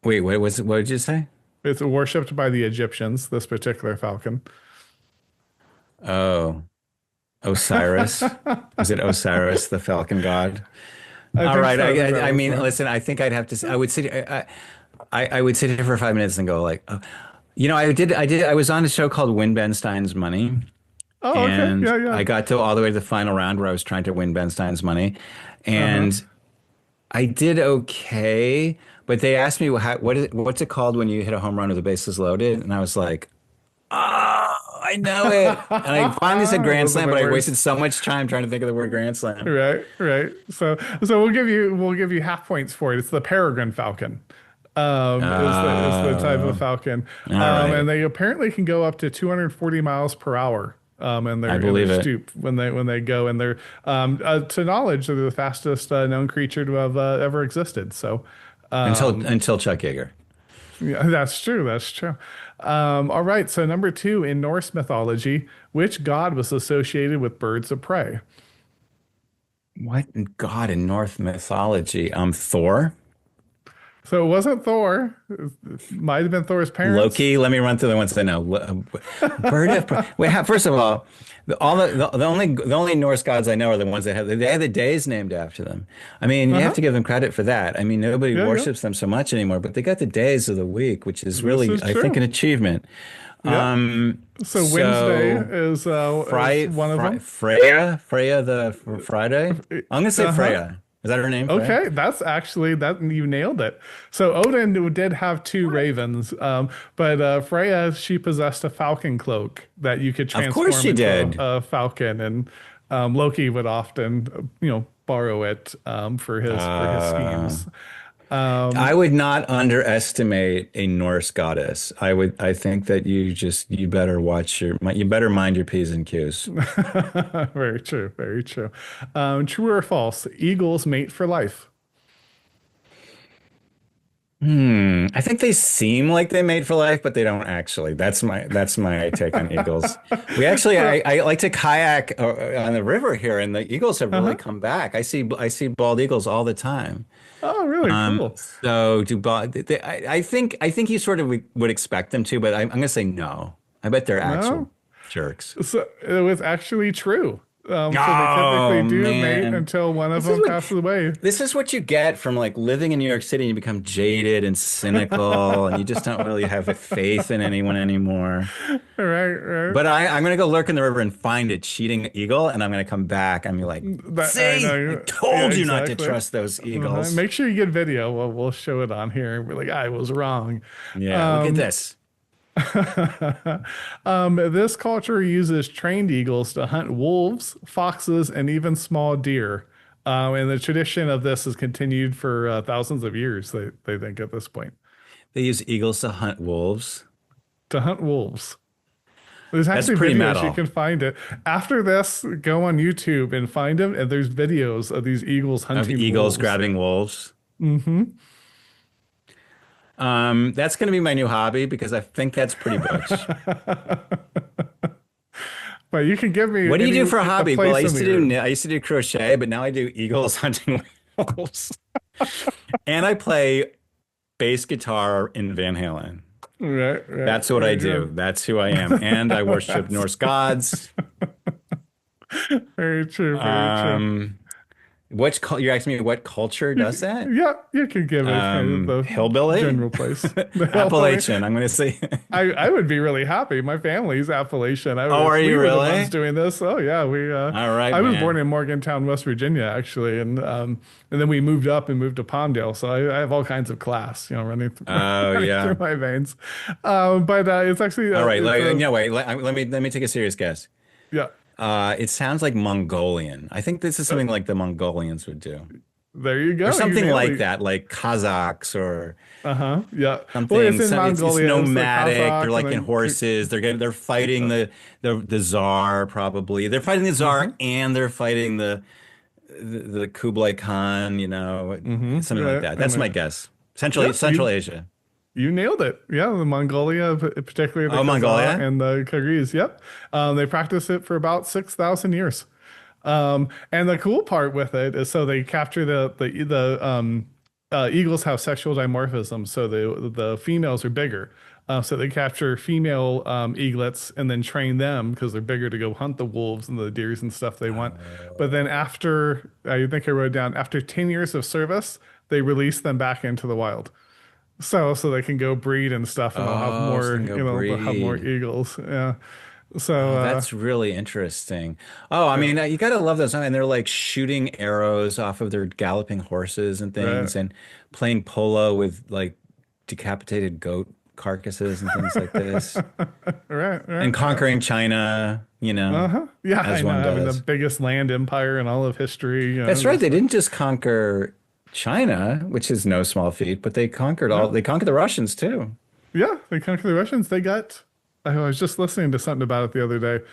Wait, what did you say? It's worshipped by the Egyptians, this particular falcon. Oh, Osiris. Is it Osiris, the falcon god? I All think right. so. I think that I was mean, listen, I think I'd have to, I would sit, I would sit here for 5 minutes and go like, I was on a show called Win Ben Stein's Money. Oh, okay. And Yeah, yeah. I got to all the way to the final round where I was trying to win Ben Stein's money. Uh-huh. And I did okay, but they asked me what's it called when you hit a home run with the bases loaded? And I was like, oh, I know it. And I finally said grand Those are slam, the but I wasted words. so much time trying to think of the word grand slam. Right, right. So we'll give you half points for it. It's the peregrine falcon. Is the type of Uh, falcon. all right. And they apparently can go up to 240 miles per hour. I In their believe it. stoop when they go, and they're to knowledge they're the fastest known creature to have ever existed. So Until Chuck Yeager. yeah, that's true. That's true. All right. So number two, in Norse mythology, which god was associated with birds of prey? What god in Norse mythology? Thor? So it wasn't Thor. It might have been Thor's parents. Loki. Let me run through the ones I know. Bird of Prey. Wait, first of all, the only Norse gods I know are the ones that have they have the days named after them. I mean, you have Uh-huh. to give them credit for that. I mean, nobody Yeah, yeah. worships them so much anymore, but they got the days of the week, which is This really, is I think, true. an achievement. Yep. So Wednesday So is one of them. Freya for Friday. I'm gonna say Uh-huh. Freya. Is that her name, Freya? Okay, that's actually that you nailed it. So Odin did have two ravens, but Freya she possessed a falcon cloak that you could Of course transform she into did. a falcon, and Loki would often borrow it for his Uh, schemes. I Um, would not underestimate a Norse goddess. I think that you better you better mind your P's and Q's. very true, very true. True or false? Eagles mate for life. I think they seem like they mate for life, but they don't actually. That's my take on eagles. We actually So, I like to kayak on the river here, and the eagles have really uh-huh. come back. I see bald eagles all the time. Oh, really cool. So do bald? I think you sort of would expect them to, but I'm gonna say no. I bet they're actual No, jerks. so it was actually true. So they typically Oh do mate man. until one of This is them what passes away. this is what you get from like living in New York City and you become jaded and cynical and you just don't really have faith in anyone anymore. Right, right. But I'm gonna go lurk in the river and find a cheating eagle and I'm gonna come back and be like, That I see, I know. Yeah, told you not to exactly. trust those Uh-huh. eagles. Make sure you get video. We'll show it on here and be like, I was wrong. Yeah, look at Um, this. this culture uses trained eagles to hunt wolves, foxes, and even small deer. And the tradition of this has continued for thousands of years, they think at this point, They use eagles to hunt wolves. to hunt wolves. There's That's actually pretty videos you metal. can find it. After this, go on YouTube and find them, and there's videos of these eagles Of hunting eagles wolves. grabbing wolves. Hmm. That's gonna be my new hobby because I think that's pretty butch. But you can give me What do you any do for a a hobby? Well, place in the I used to do crochet, but now I do eagles hunting wolves. And I play bass guitar in Van Halen. right, right, That's what I very do. good. That's who I am. And I worship That's Norse gods. very true, very true. Um, you're asking me what culture does that? Yeah, you can give it kind of the Hillbilly? general place. The hillbilly. Appalachian, I'm gonna say. I would be really happy. My family's Appalachian. Oh, are If we you were the ones really? doing this, oh yeah, we. All right, I was born man. in Morgantown, West Virginia, actually, and then we moved up and moved to Palmdale. So I have all kinds of class, Oh, running through yeah. my veins. But it's actually All right. it's a No, wait. Let me take a serious guess. yeah. It sounds like Mongolian. I think this is something like the Mongolians would do. There you Or go. You something nailed like it. that, like Kazakhs or Uh-huh. Yeah. Well, it's something. in It's Mongolia. It's the nomadic. They're Kazakh, and like in horses. They're fighting the Tsar probably. They're fighting the Tsar mm-hmm, and they're fighting the Kublai Khan. Something like right. that. And That's my guess. yep, Central Asia. you nailed it. Yeah, the Mongolia, particularly the Oh, Khazar Mongolia. and the Kyrgyz. Yep. They practice it for about 6,000 years. And the cool part with it is so they capture the eagles have sexual dimorphism, so the females are bigger. So they capture female eaglets and then train them because they're bigger to go hunt the wolves and the deers and stuff they want. But then after, I think I wrote down, after 10 years of service, they release them back into the wild. So they can go breed and stuff, and they'll have Oh, so they more, can go they'll have more breed. eagles. Yeah. So, Oh, that's really interesting. Oh, I yeah, mean, you gotta love those. And they're like shooting arrows off of their galloping horses and right. things, and playing polo with like decapitated goat carcasses and things like this, Right, and right, yeah. conquering China, Uh-huh. Yeah, I as know, one having the does. biggest land empire in all of history, That's right. just They didn't just conquer China, which is no small feat, but yeah. they conquered the Russians too. Yeah, they conquered the Russians. I was just listening to something about it the other day.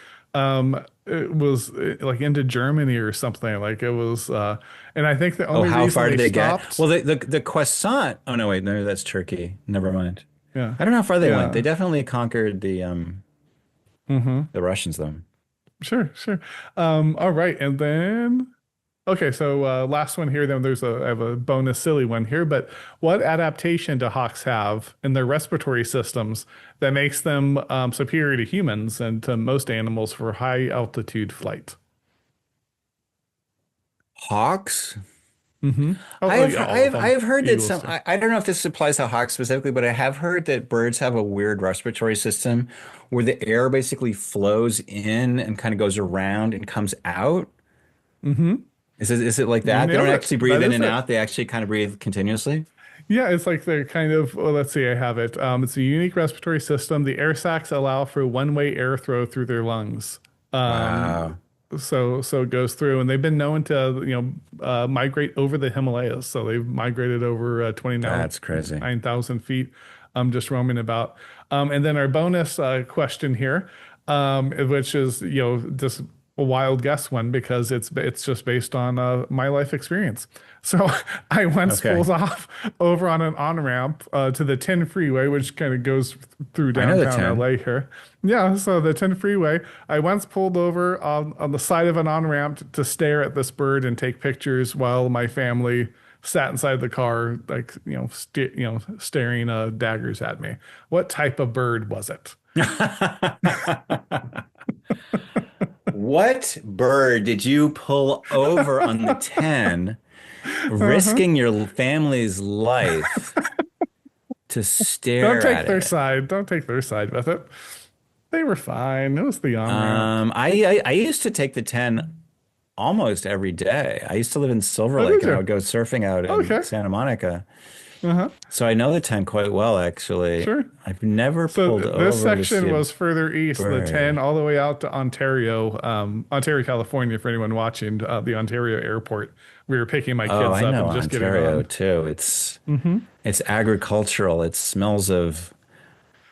It was like into Germany or something. Like it was, and I think the Oh, only how reason far they did they get? stopped, Well, the croissant. Oh no, wait, no, that's Turkey. Never mind. yeah, I don't know how far they went. They yeah, definitely conquered mm-hmm, the Russians though. sure, sure. All right, and then okay, so last one here. Then I have a bonus silly one here. But what adaptation do hawks have in their respiratory systems that makes them superior to humans and to most animals for high altitude flight? Hawks? Mm-hmm. Oh, yeah, all of them. I've heard that Eagles too. I don't know if this applies to hawks specifically, but I have heard that birds have a weird respiratory system where the air basically flows in and kind of goes around and comes out. Mm-hmm. Is it like You that? They don't nailed it. actually breathe That in is and it. out. They actually kind of breathe continuously. Yeah, it's like they're kind of, well, let's see, I have it. It's a unique respiratory system. The air sacs allow for one-way airflow through their lungs. Um, Wow. so it goes through, and they've been known to, migrate over the Himalayas. So they've migrated over That's crazy. 29,000 feet, just roaming about. And then our bonus question here, which is, just a wild guess one because it's just based on my life experience. So I once Okay. pulled off over on an on-ramp to the 10 freeway, which kind of goes through I know the downtown 10. LA here. Yeah, so the 10 freeway, I once pulled over on the side of an on-ramp to stare at this bird and take pictures while my family sat inside the car, like, staring daggers at me. What type of bird was it? What bird did you pull over on the 10, Uh-huh. risking your family's life to Don't stare take at their it? side. Don't take their side with it. They were fine. It was the on-ramp. I used to take the 10 almost every day. I used to live in Silver Oh, Lake did and I you? would go surfing out in Okay. Santa Monica. Uh-huh. So I know the 10 quite well, actually. Sure. I've never So pulled this over to see section a was further east, the 10 bird. all the way out to Ontario, Ontario, California, for anyone watching, the Ontario airport. We were picking my Oh, kids I up know and just getting Ontario on. too. It's agricultural. It smells of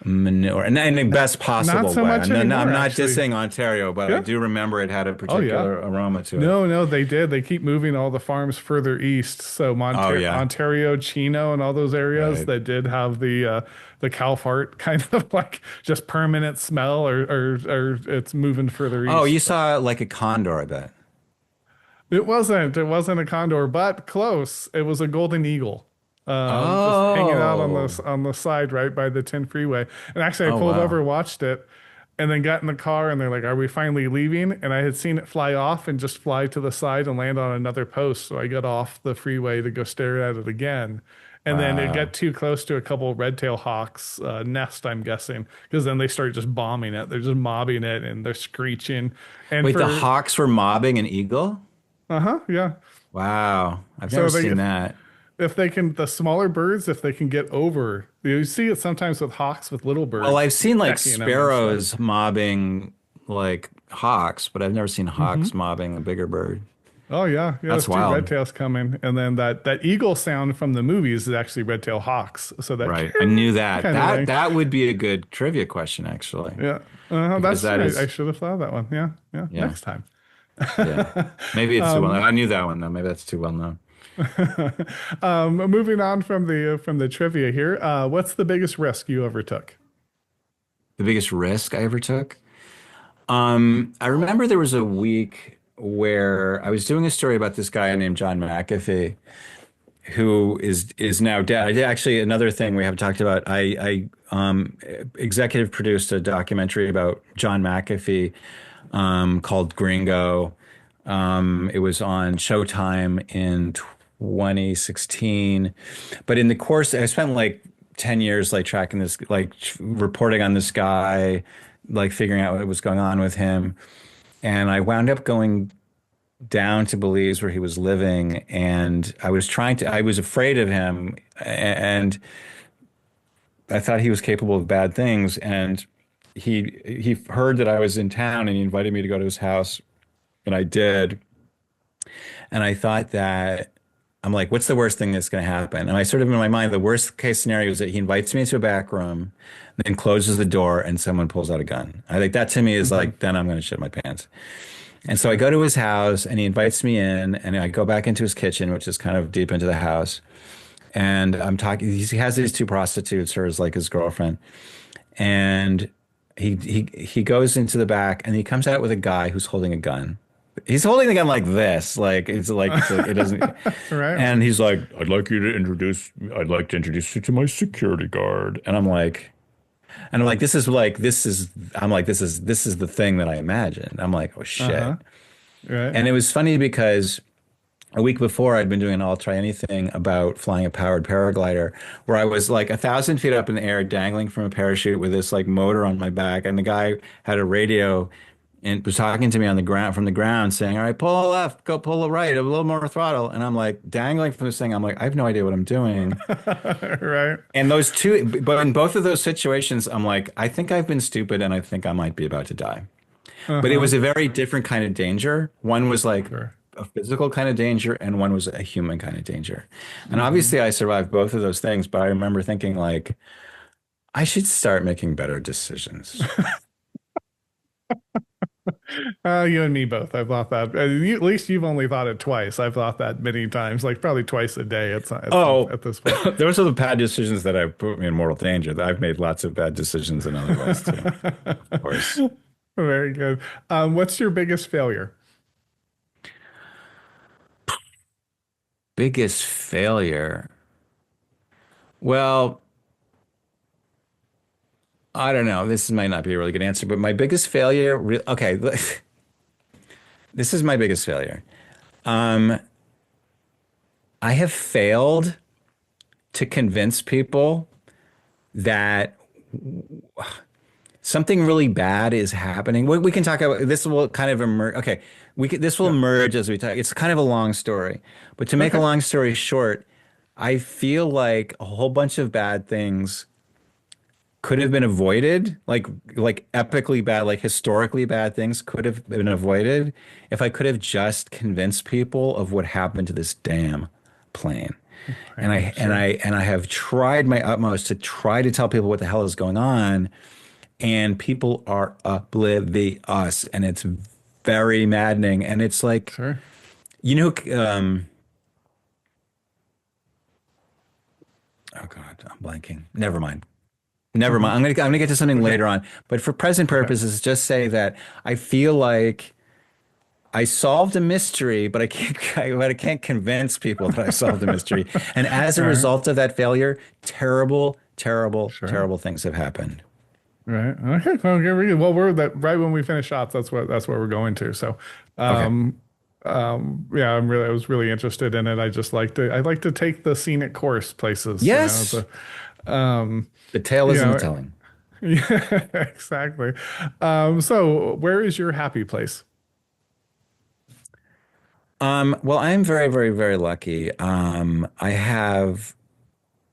manure, and in the best Not possible so way. much anymore, I'm not actually. dissing Ontario, but I Yeah. do remember it had a Oh, yeah. particular aroma to it. No, no, they did. They keep moving all the farms further east. So Oh yeah, Ontario, Chino, and all those areas right. that did have the cow fart kind of like just permanent smell, or it's moving further Oh, you east. saw like a condor, I bet. It wasn't a condor, but close. It was a golden eagle. Just hanging out on Oh, the side right by the 10 freeway. And actually I oh pulled wow. over, watched it, and then got in the car and they're like, "Are we finally leaving?" And I had seen it fly off and just fly to the side and land on another post. So I got off the freeway to go stare at it again. And then it got Wow. too close to a couple of red-tailed hawks nest, I'm guessing, because then they start just bombing it. They're just mobbing it and they're screeching. And Wait, the for hawks were mobbing an eagle? uh-huh, yeah. Wow, I've never So they seen that. if they can the smaller birds, if they can get over, you see it sometimes with hawks with little Well, I've birds seen like pecking them and stuff. sparrows mobbing like hawks, but I've never seen hawks Hmm. mobbing a bigger bird. Oh yeah, yeah. That's Those two red wild. tails coming, and then that eagle sound from the movies is actually red tail hawks. So that Right. I knew that. kind of thing. That would be a good trivia question, actually, Yeah. because That's that right. I is, should have thought of that one. Yeah, yeah. yeah, Next time. yeah. Maybe it's too well known. Um, I knew that one though. Maybe that's too well known. moving on from the trivia here. What's the biggest risk you ever took? The biggest risk I ever took. I remember there was a week where I was doing a story about this guy named John McAfee, who is now dead. I did actually another thing we haven't talked about. I executive produced a documentary about John McAfee called Gringo. It was on Showtime in 2016. But in the course, I spent like 10 years like tracking this, like reporting on this guy, like figuring out what was going on with him. And I wound up going down to Belize where he was living, and I was afraid of him, and I thought he was capable of bad things. And he heard that I was in town, and he invited me to go to his house, and I did. And I thought that I'm like, what's the worst thing that's going to happen? And I sort of in my mind, the worst case scenario is that he invites me into a back room, then closes the door, and someone pulls out a gun. I think that to me is Hmm. like, then I'm going to shit my pants. And so I Okay. go to his house and he invites me in and I go back into his kitchen, which is kind of deep into the house. And I'm talking, he has these two prostitutes or is like his girlfriend. And he goes into the back and he comes out with a guy who's holding a gun. He's holding the gun like this, it's like it doesn't. Right. And he's like, I'd like to introduce you to my security guard. And I'm like, this is the thing that I imagined. I'm like, oh Uh-huh. shit. Right. And it was funny because a week before I'd been doing an I'll try anything about flying a powered paraglider where I was like 1,000 feet up in the air dangling from a parachute with this like motor on my back. And the guy had a radio and was talking to me on the ground from the ground saying, all right, pull left, go pull right, a little more throttle. And I'm like dangling from this thing. I'm like, I have no idea what I'm doing. Right. And those two, but in both of those situations, I'm like, I think I've been stupid and I think I might be about to die. But it Uh-huh. was a very different kind of danger. One was like Sure. a physical kind of danger, and one was a human kind of danger. And Hmm. obviously, I survived both of those things. But I remember thinking, like, I should start making better decisions. You and me both. I've thought that. At least you've only thought it twice. I've thought that many times, like probably twice a day Oh, at this point. those are the bad decisions that have put me in mortal danger. I've made lots of bad decisions in other ways too, of course. Very good. What's your biggest failure? Biggest failure. Well, I don't know. This might not be a really good answer, but my biggest failure, okay, this is my biggest failure. Um, I have failed to convince people that something really bad is happening. We can talk about this will kind of emerge. Okay, this will Yeah. emerge as we talk. It's kind of a long story, but to make a Okay. long story short, I feel like a whole bunch of bad things could have been avoided, like epically bad, like historically bad things could have been avoided if I could have just convinced people of what happened to this damn plane. And Right. Sure. I have tried my utmost to try to tell people what the hell is going on, and people are oblivious, and it's very maddening. And it's like, Sure. you know, oh God, I'm blanking. Never mind. Never Hmm. mind. I'm gonna get to something Okay. later on. But for present Okay. purposes, just say that I feel like I solved a mystery, but but I can't convince people that I solved a mystery. And as a All right. result of that failure, terrible, terrible, Sure. terrible things have happened. Right. Okay. Okay. Very good. Well, we're that right when we finish off. That's where we're going to. So, Okay. um, yeah, I was really interested in it. I like to take the scenic course places. Yes, Um, the tale you is in the know, telling. yeah, exactly. So where is your happy place? Well, I'm very, very, very lucky. I have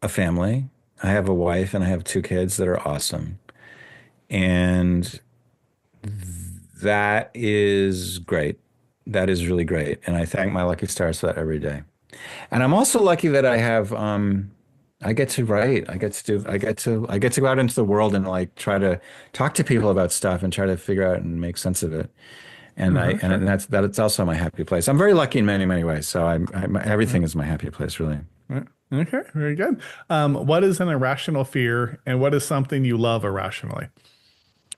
a family. I have a wife and I have two kids that are awesome. And that is great. That is really great. And I thank my lucky stars for that every day. And I'm also lucky that I get to write. I get to go out into the world and like try to talk to people about stuff and try to figure out and make sense of it. Uh-huh, sure. And it's also my happy place. I'm very lucky in many, many ways. So Right, everything is my happy place, really. right. Okay, very good. What is an irrational fear, and what is something you love irrationally?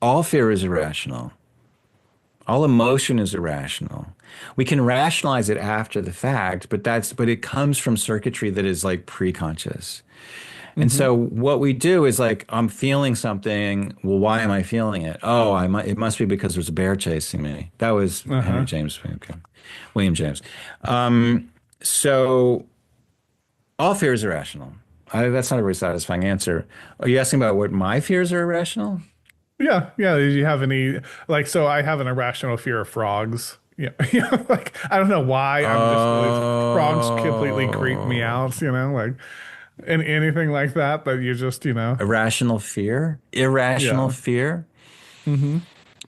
All fear is irrational. All emotion is irrational. We can rationalize it after the fact, but it comes from circuitry that is like pre-conscious. And Mm-hmm. so what we do is like, I'm feeling something. Well, why am I feeling it? Oh, it must be because there's a bear chasing me. That was Henry Uh-huh. James, okay. William James. So all fear is irrational. That's not a very satisfying answer. Are you asking about what my fears are irrational? Yeah, yeah. Did you have any like? So I have an irrational fear of frogs. Yeah, like I don't know why. I'm just really frogs completely creep me Oh, out. Like and anything like that that you just irrational fear? Irrational yeah. fear? Mm-hmm.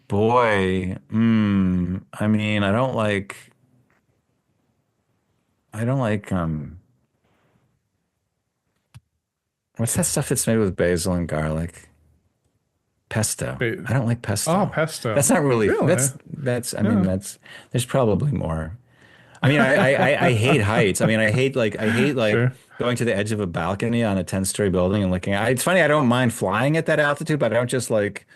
Boy, I mean, I don't like, what's that stuff that's made with basil and garlic? Pesto. Wait, I don't like oh, pesto. pesto. That's not really, Really? I mean, Yeah. there's probably more. I mean, I hate heights. I mean, I hate like Sure. going to the edge of a balcony on a 10-story building and looking at, it's funny, I don't mind flying at that altitude, but I don't just like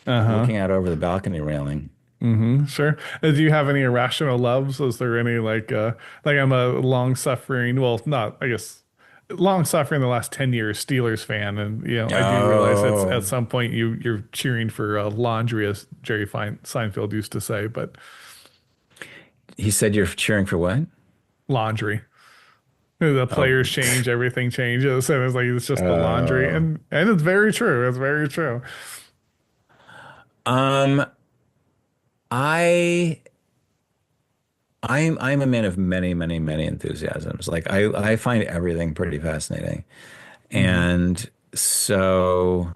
Uh-huh. looking out over the balcony railing. Mm-hmm. Sure. Do you have any irrational loves? Is there any like I'm a long suffering, well, not I guess long suffering the last 10 years Steelers fan, and I do realize it's at Oh, some point you're cheering for laundry, as Seinfeld used to say, but he said you're cheering for what? laundry. The Oh, players change, everything changes, and it's just the laundry, uh, and it's very true. It's very true. um, I I'm a man of many, many, many enthusiasms. Like I find everything pretty fascinating. Hmm. And so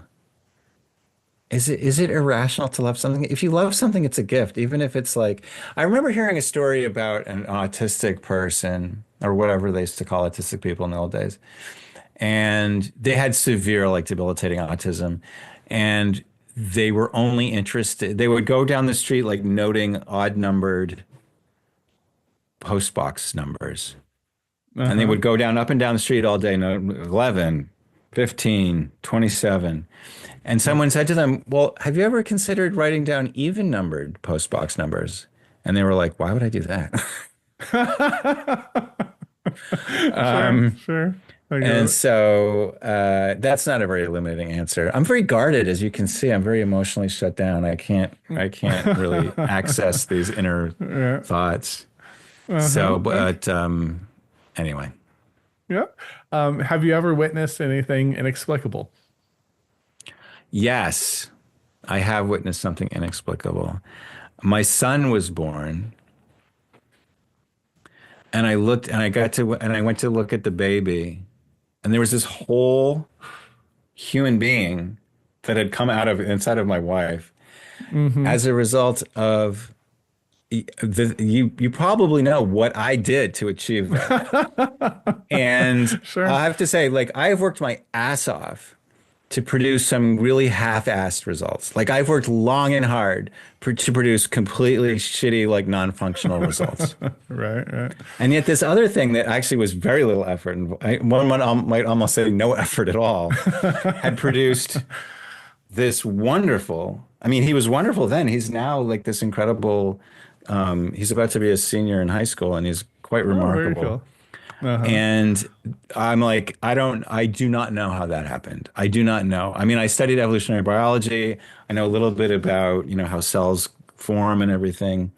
is it irrational to love something? If you love something, it's a gift, even if it's like I remember hearing a story about an autistic person or whatever they used to call autistic people in the old days. And they had severe, like debilitating autism. And they were only interested, they would go down the street like noting odd numbered postbox numbers. And they Uh-huh. would go down up and down the street all day, no, 11, 15, 27. And Yep. someone said to them, well, have you ever considered writing down even numbered postbox numbers? And they were like, why would I do that? Sure, Um, sure. I get and it. so that's not a very illuminating answer. I'm very guarded, as you can see. I'm very emotionally shut down. I can't really access these inner Yeah. thoughts. Uh-huh. So, Okay. but anyway, Yeah. Have you ever witnessed anything inexplicable? yes. I have witnessed something inexplicable. My son was born, and I went to look at the baby, and there was this whole human being that had come out of inside of my wife Mm-hmm. as a result of you probably know what I did to achieve that. And Sure. I have to say, like, I've worked my ass off to produce some really half-assed results. Like I've worked long and hard to produce completely shitty, like non-functional results. Right, right. And yet this other thing that actually was very little effort, and one might almost say no effort at all, had produced this wonderful, I mean, he was wonderful then. He's now like this incredible, he's about to be a senior in high school and he's quite Oh, very remarkable. cool. Uh-huh. And I'm like, I do not know how that happened. I do not know. I mean, I studied evolutionary biology. I know a little bit about, how cells form and everything.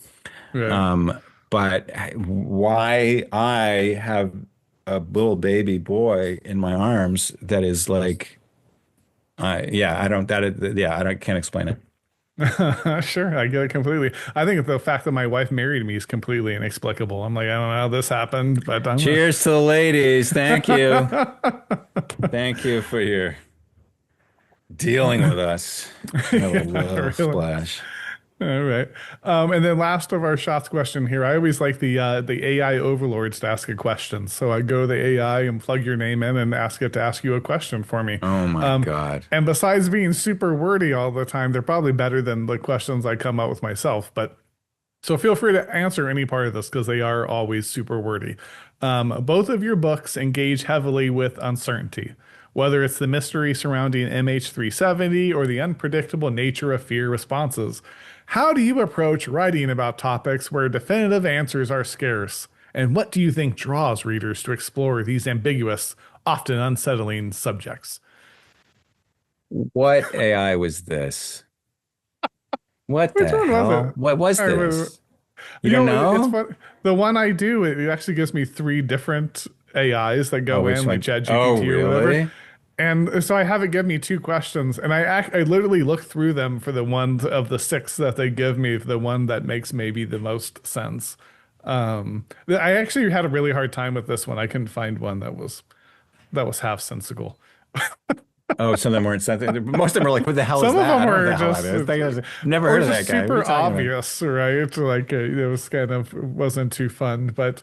Right. Um, but why I have a little baby boy in my arms that is like, yeah, I don't, yeah, I don't, can't explain it. Sure, I get it completely. I think the fact that my wife married me is completely inexplicable. I'm like, I don't know how this happened, but I'm Cheers to the ladies. Thank you. Thank you for your dealing with us. Have a yeah, little really. splash. All right. And then last of our shots question here. I always like the AI overlords to ask a question. So I go to the AI and plug your name in and ask it to ask you a question for me. Oh my Um, God. and besides being super wordy all the time, they're probably better than the questions I come up with myself. But so feel free to answer any part of this because they are always super wordy. Both of your books engage heavily with uncertainty, whether it's the mystery surrounding MH370 or the unpredictable nature of fear responses. How do you approach writing about topics where definitive answers are scarce? And what do you think draws readers to explore these ambiguous, often unsettling subjects? What AI was this? What Which the one was it? hell? What was All right, this? You don't it's know? fun. The one I do, it actually gives me three different AIs that Oh, go which in, like one? Oh, ChatGPT or whatever. really? And so I have it give me two questions, and I literally look through them for the one of the six that they give me, the one that makes maybe the most sense. I actually had a really hard time with this one. I couldn't find one that was half sensical. Oh, some of them weren't something. Most of them were like, "What the hell is Some of that?" them I don't know what were the hell that just, is. I've never or heard of just that guy. What are you super talking about? obvious, right? Like it was kind of wasn't too fun. But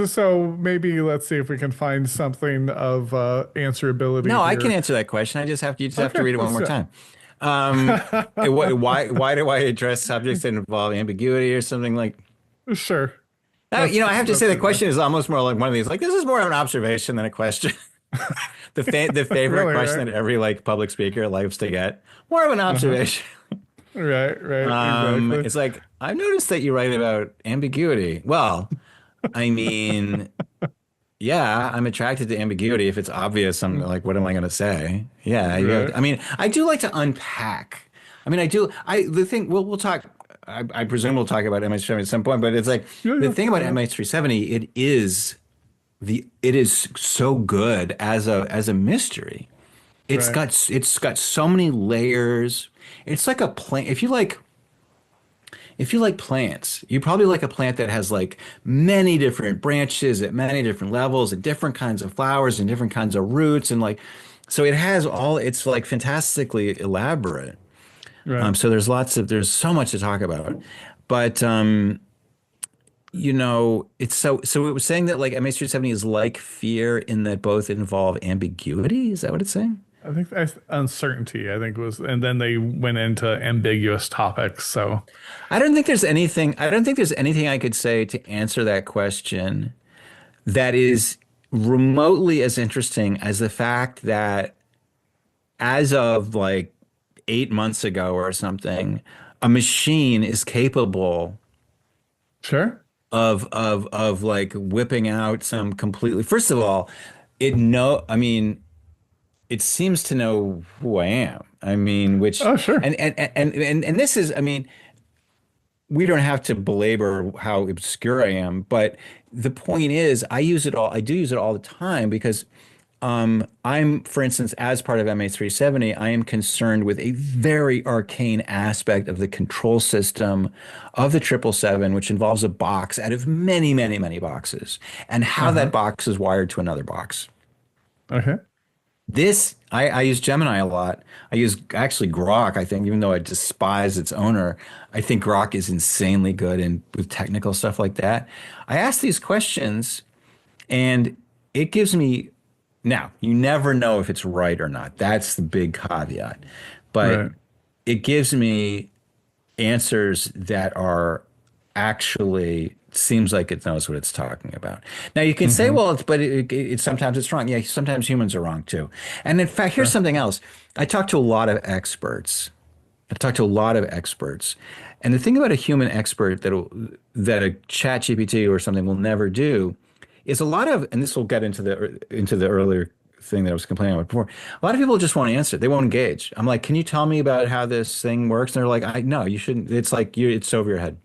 so maybe let's see if we can find something of answerability No, I can here. answer that question. You just have to Okay, read it one let's more do time. Why do I address subjects that involve ambiguity or something like? it. Sure, I have to say let's the do that. question is almost more like one of these. Like this is more of an observation than a question. The favorite Really, question right? that every like public speaker likes to get. More of an Uh-huh. observation. Right, right, exactly. It's like I've noticed that you write about ambiguity. Well, I mean, yeah, I'm attracted to ambiguity. If it's obvious, I'm like, what am I going to say? Yeah, Right. I mean, I do like to unpack. I mean, I do. The thing. We'll talk. I presume we'll talk about MH370 at some point. But it's like Yeah, the yeah, thing yeah, about yeah. MH370. It is so good as a mystery. Right, It's got so many layers. It's like a plant. If you like plants, you probably like a plant that has like many different branches at many different levels and different kinds of flowers and different kinds of roots and like so it has all it's like fantastically elaborate. right. So there's so much to talk about. But it's so it was saying that like MH370 is like fear in that both involve ambiguity. Is that what it's saying? I think that's uncertainty, I think was, and then they went into ambiguous topics. So, I don't think there's anything I could say to answer that question that is remotely as interesting as the fact that as of like 8 months ago or something, a machine is capable sure. of like whipping out some completely. First of all, I mean, it seems to know who I am. I mean, which Oh, sure. and this is, I mean, we don't have to belabor how obscure I am, but the point is, I do use it all the time because for instance, as part of MH370, I am concerned with a very arcane aspect of the control system of the 777, which involves a box out of many, many, many boxes, and how that Uh-huh. box is wired to another box. Okay. I use Gemini a lot. I use actually Grok, I think, even though I despise its owner, I think Grok is insanely good in with technical stuff like that. I ask these questions and it gives me now, you never know if it's right or not. That's the big caveat. But Right. it gives me answers that are actually seems like it knows what it's talking about. Now you can say, Mm-hmm. well, sometimes it's wrong. Yeah, sometimes humans are wrong too. And in fact, here's Sure. something else. I talk to a lot of experts. I've talked to a lot of experts. And the thing about a human expert that a chat GPT or something will never do is and this will get into the earlier thing that I was complaining about before. A lot of people just won't answer. They won't engage. I'm like, can you tell me about how this thing works? And they're like, I no, you shouldn't. It's like it's over your head.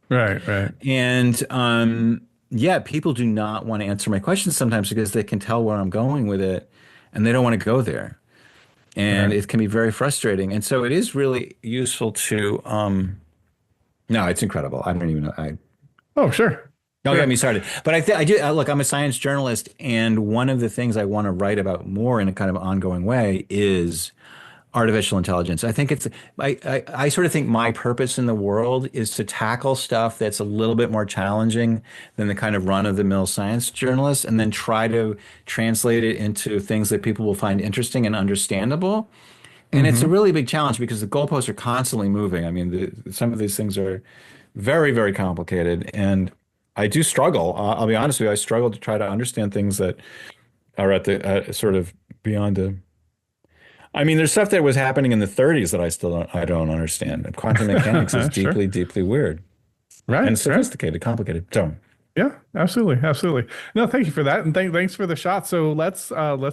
Right. Right. And yeah, people do not want to answer my questions sometimes because they can tell where I'm going with it and they don't want to go there. And Right. it can be very frustrating. And so it is really useful to no, it's incredible. I don't even know. Oh, sure. Don't get Sure. me started. But I do look, I'm a science journalist, and one of the things I want to write about more in a kind of ongoing way is artificial intelligence. I sort of think my purpose in the world is to tackle stuff that's a little bit more challenging than the kind of run-of-the-mill science journalist, and then try to translate it into things that people will find interesting and understandable. And it's a Mm-hmm. really big challenge because the goalposts are constantly moving. I mean, some of these things are very, very complicated, and I do struggle. I'll be honest with you, I struggle to try to understand things that are at the sort of beyond a I mean, there's stuff that was happening in the 30s that I don't understand. And quantum mechanics is Sure. deeply, deeply weird and Right. Right. sophisticated, complicated. So, Yeah, absolutely, absolutely. No, thank you for that, and thanks for the shot. So let's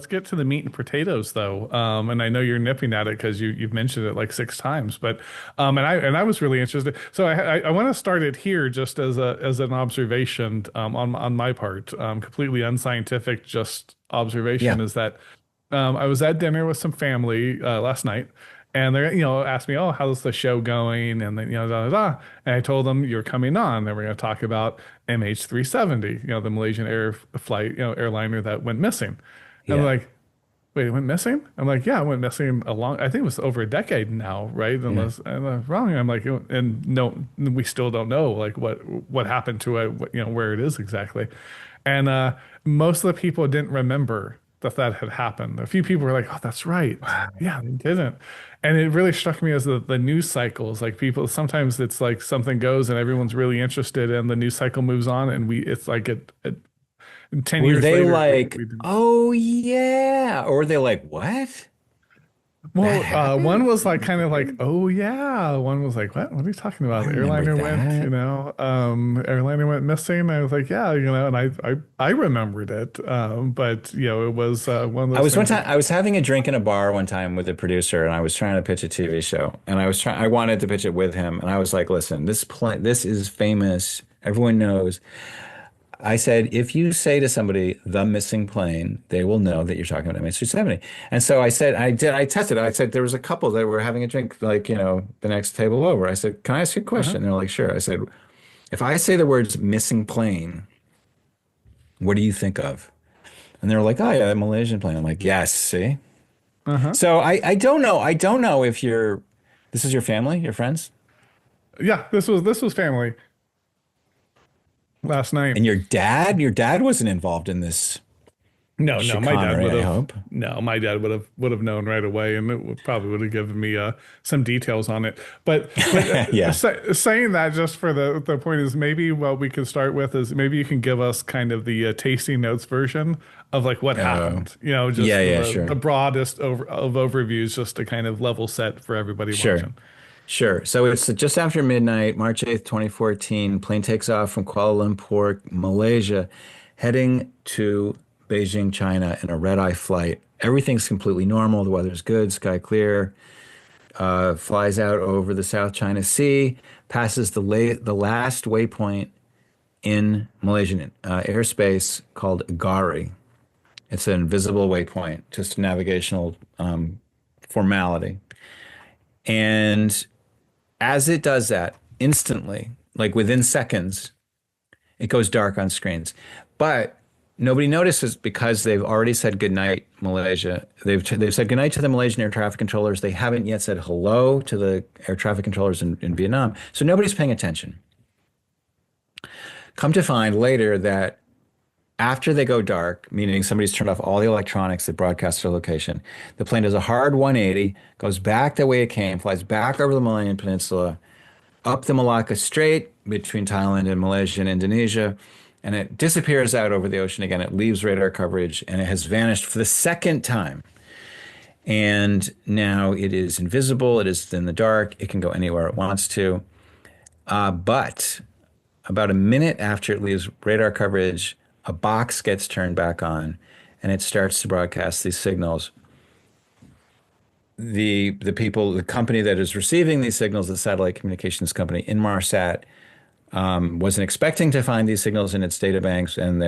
get to the meat and potatoes, though. And I know you're nipping at it because you've mentioned it like six times, but and I was really interested. So I want to start it here just as an observation on my part, completely unscientific, just observation Yeah. is that I was at dinner with some family last night, and they asked me, "Oh, how's the show going?" And then da, da, da. And I told them you're coming on, and we're going to talk about MH370, the Malaysian Air flight, airliner that went missing. And they're Yeah. like, "Wait, it went missing?" I'm like, "Yeah, it went missing I think it was over a decade now, right? Yeah. Unless I'm wrong." I'm like, and no, we still don't know like what happened to it, where it is exactly. And most of the people didn't remember that had happened. A few people were like, "Oh, that's right. Wow. Yeah, they didn't." And it really struck me as the news cycles. Like people, sometimes it's like something goes and everyone's really interested, and the news cycle moves on, and it's like 10 Were years they later, like, we didn't. oh yeah? Or were they like, what? That Well, one happened? was like kind of like, oh yeah. One was like, what are you talking I about? The remember airliner went, that. airliner went missing. I was like, yeah, and I remembered it. But it was one of I those was one things time that, I was having a drink in a bar one time with a producer and I was trying to pitch a TV show and I wanted to pitch it with him and I was like, listen, this is famous. Everyone knows. I said, if you say to somebody the missing plane, they will know that you're talking about MH370. And so I tested it. I said there was a couple that were having a drink like, the next table over. I said, can I ask you a uh-huh, question? And they're like, sure. I said, if I say the words missing plane, what do you think of? And they're like, oh yeah, a Malaysian plane. I'm like, yes, see? uh-huh. So I don't know. I don't know if this is your family, your friends, Yeah, this was family last night. and your dad wasn't involved in this No, no, chicanery, I hope. my dad would have known right away, and probably would have given me some details on it. But Yeah. saying that just for the point is maybe what we could start with is maybe you can give us kind of the tasting notes version of like what Oh, happened. Just yeah, yeah, the sure. broadest of overviews, just to kind of level set for everybody Sure. watching. Sure. So it's just after midnight, March 8th, 2014. Plane takes off from Kuala Lumpur, Malaysia, heading to Beijing, China in a red-eye flight. Everything's completely normal. The weather's good, sky clear. Flies out over the South China Sea, passes the last waypoint in Malaysian airspace called Gari. It's an invisible waypoint, just a navigational formality. And as it does that, instantly, like within seconds, it goes dark on screens. But nobody notices because they've already said goodnight, Malaysia. They've said goodnight to the Malaysian air traffic controllers. They haven't yet said hello to the air traffic controllers in Vietnam. So nobody's paying attention. Come to find later that after they go dark, meaning somebody's turned off all the electronics that broadcast their location, the plane does a hard 180, goes back the way it came, flies back over the Malayan Peninsula, up the Malacca Strait between Thailand and Malaysia and Indonesia, and it disappears out over the ocean again. It leaves radar coverage and it has vanished for the second time. And now it is invisible. It is in the dark. It can go anywhere it wants to. But about a minute after it leaves radar coverage, a box gets turned back on and it starts to broadcast these signals. The company that is receiving these signals, the satellite communications company Inmarsat, wasn't expecting to find these signals in its data banks, and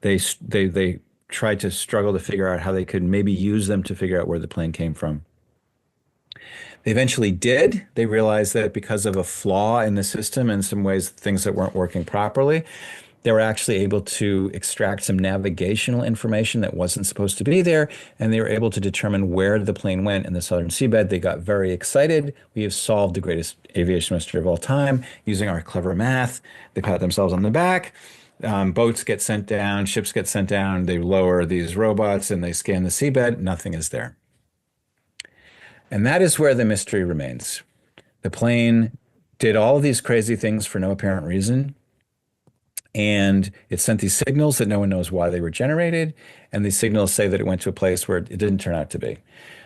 they tried to struggle to figure out how they could maybe use them to figure out where the plane came from. They eventually did. They realized that because of a flaw in the system, in some ways, things that weren't working properly, they were actually able to extract some navigational information that wasn't supposed to be there, and they were able to determine where the plane went in the southern seabed. They got very excited. We have solved the greatest aviation mystery of all time using our clever math. They pat themselves on the back. Boats get sent down, ships get sent down. They lower these robots and they scan the seabed. Nothing is there. And that is where the mystery remains. The plane did all of these crazy things for no apparent reason. And it sent these signals that no one knows why they were generated. And these signals say that it went to a place where it didn't turn out to be.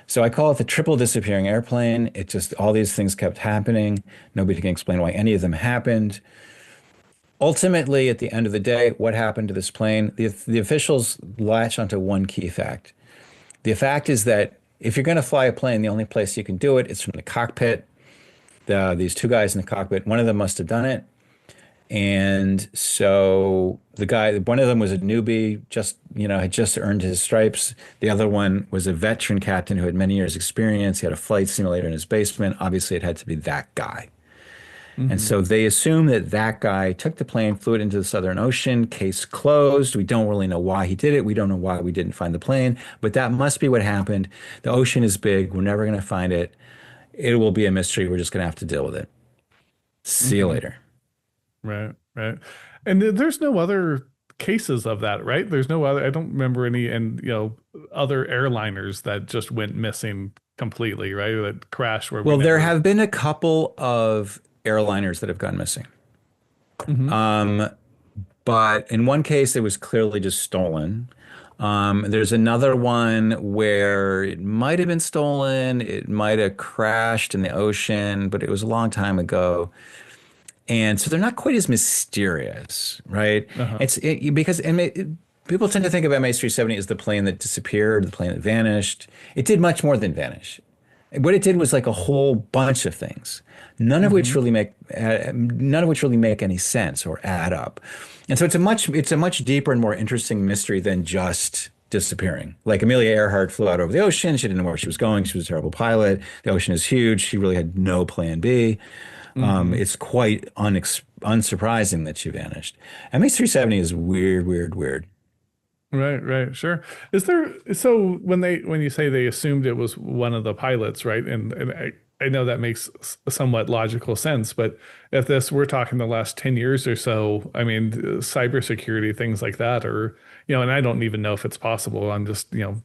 So I call it the triple disappearing airplane. All these things kept happening. Nobody can explain why any of them happened. Ultimately, at the end of the day, what happened to this plane? The officials latch onto one key fact. The fact is that if you're going to fly a plane, the only place you can do it is from the cockpit. These two guys in the cockpit, one of them must have done it. And so one of them was a newbie, had just earned his stripes. The other one was a veteran captain who had many years experience. He had a flight simulator in his basement. Obviously, it had to be that guy. And Hmm. so they assume that that guy took the plane, flew it into the Southern Ocean, case closed. We don't really know why he did it. We don't know why we didn't find the plane, but that must be what happened. The ocean is big. We're never going to find it. It will be a mystery. We're just going to have to deal with it. See you Hmm. later. Right, right. And there's no other cases of that, right? There's no other, I don't remember any, and other airliners that just went missing completely, right? That crashed where we Well, there never. have been a couple of airliners that have gone missing. Hmm. But in one case, it was clearly just stolen. There's another one where it might have been stolen. It might have crashed in the ocean, but it was a long time ago. And so they're not quite as mysterious, right? Uh-huh. Because people tend to think of MH370 as the plane that disappeared, the plane that vanished. It did much more than vanish. What it did was like a whole bunch of things, Hmm. none of which really make any sense or add up. And so it's a much deeper and more interesting mystery than just disappearing. Like Amelia Earhart flew out over the ocean. She didn't know where she was going. She was a terrible pilot. The ocean is huge. She really had no plan B. Hmm. It's quite unsurprising that she vanished. MH370 is weird, weird, weird. Right, right, sure. Is there, so when you say they assumed it was one of the pilots, right? And I know that makes somewhat logical sense, but if this we're talking the last 10 years or so, I mean, cybersecurity, things like that, or and I don't even know if it's possible. I'm just, a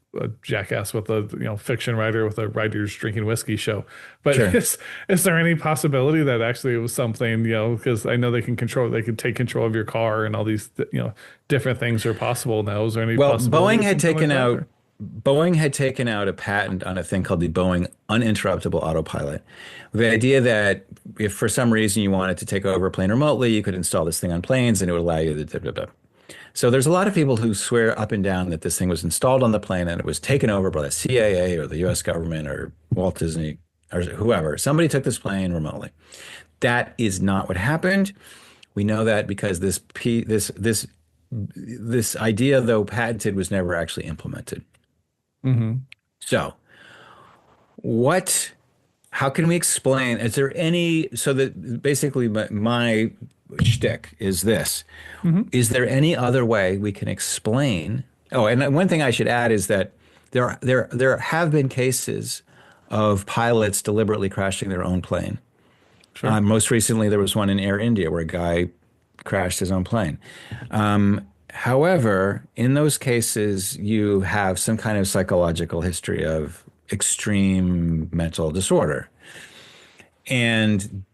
jackass with a, fiction writer with a writers drinking whiskey show. But Sure. is there any possibility that actually it was something, because I know they could take control of your car and all these, different things are possible now. Is there any Well, possibility of something like that? Or? Boeing had taken out a patent on a thing called the Boeing uninterruptible autopilot. The idea that if for some reason you wanted to take over a plane remotely, you could install this thing on planes and it would allow you to da, da, da. So there's a lot of people who swear up and down that this thing was installed on the plane and it was taken over by the CIA or the US government or Walt Disney or whoever. Somebody took this plane remotely. That is not what happened. We know that because this idea, though patented, was never actually implemented. Mm-hmm. So, what, how can we explain? Is there any, so that basically my shtick is this. Mm-hmm. Is there any other way we can explain? Oh, and one thing I should add is that there have been cases of pilots deliberately crashing their own plane. Sure. Most recently, there was one in Air India where a guy crashed his own plane. However, in those cases, you have some kind of psychological history of extreme mental disorder. And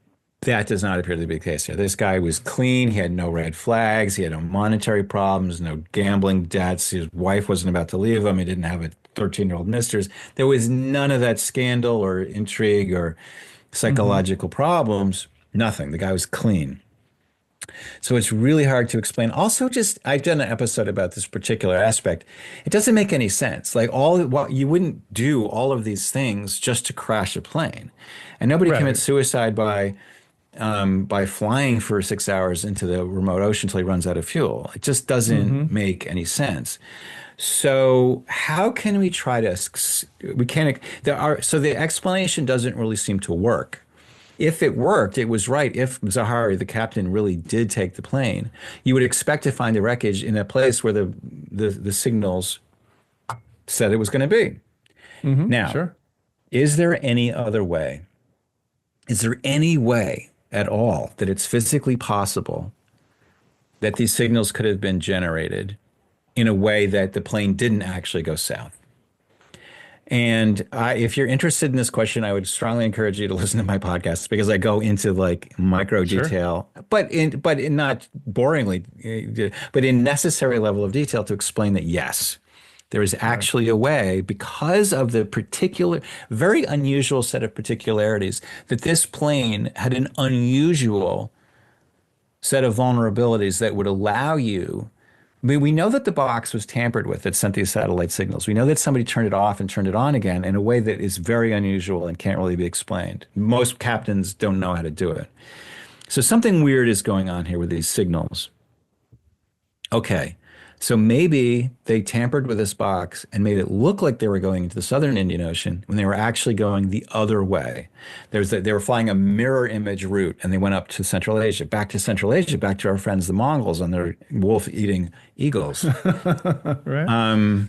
that does not appear to be the case here. This guy was clean. He had no red flags. He had no monetary problems, no gambling debts. His wife wasn't about to leave him. He didn't have a 13-year-old mistress. There was none of that scandal or intrigue or Mm-hmm. psychological problems. Nothing. The guy was clean. So it's really hard to explain. Also, just I've done an episode about this particular aspect. It doesn't make any sense. Like you wouldn't do all of these things just to crash a plane, and nobody commits Right. suicide by flying for 6 hours into the remote ocean until he runs out of fuel. It just doesn't Mm-hmm. make any sense. So how can we try to? We can't. So the explanation doesn't really seem to work. If it worked, it was right. If Zahari, the captain, really did take the plane, you would expect to find the wreckage in a place where the signals said it was going to be. Mm-hmm. Now, Sure. is there any other way? Is there any way at all that it's physically possible that these signals could have been generated in a way that the plane didn't actually go south? And if you're interested in this question, I would strongly encourage you to listen to my podcast because I go into like micro Sure. detail, but in not boringly, but in necessary level of detail to explain that yes, there is Right. actually a way because of the particular, very unusual set of particularities that this plane had an unusual set of vulnerabilities that would allow you. I mean, we know that the box was tampered with that sent these satellite signals. We know that somebody turned it off and turned it on again in a way that is very unusual and can't really be explained. Most captains don't know how to do it. So something weird is going on here with these signals. Okay. So maybe they tampered with this box and made it look like they were going into the southern Indian Ocean when they were actually going the other way. They were flying a mirror image route and they went up to Central Asia, back to Central Asia, back to our friends the Mongols on their wolf-eating eagles. Right?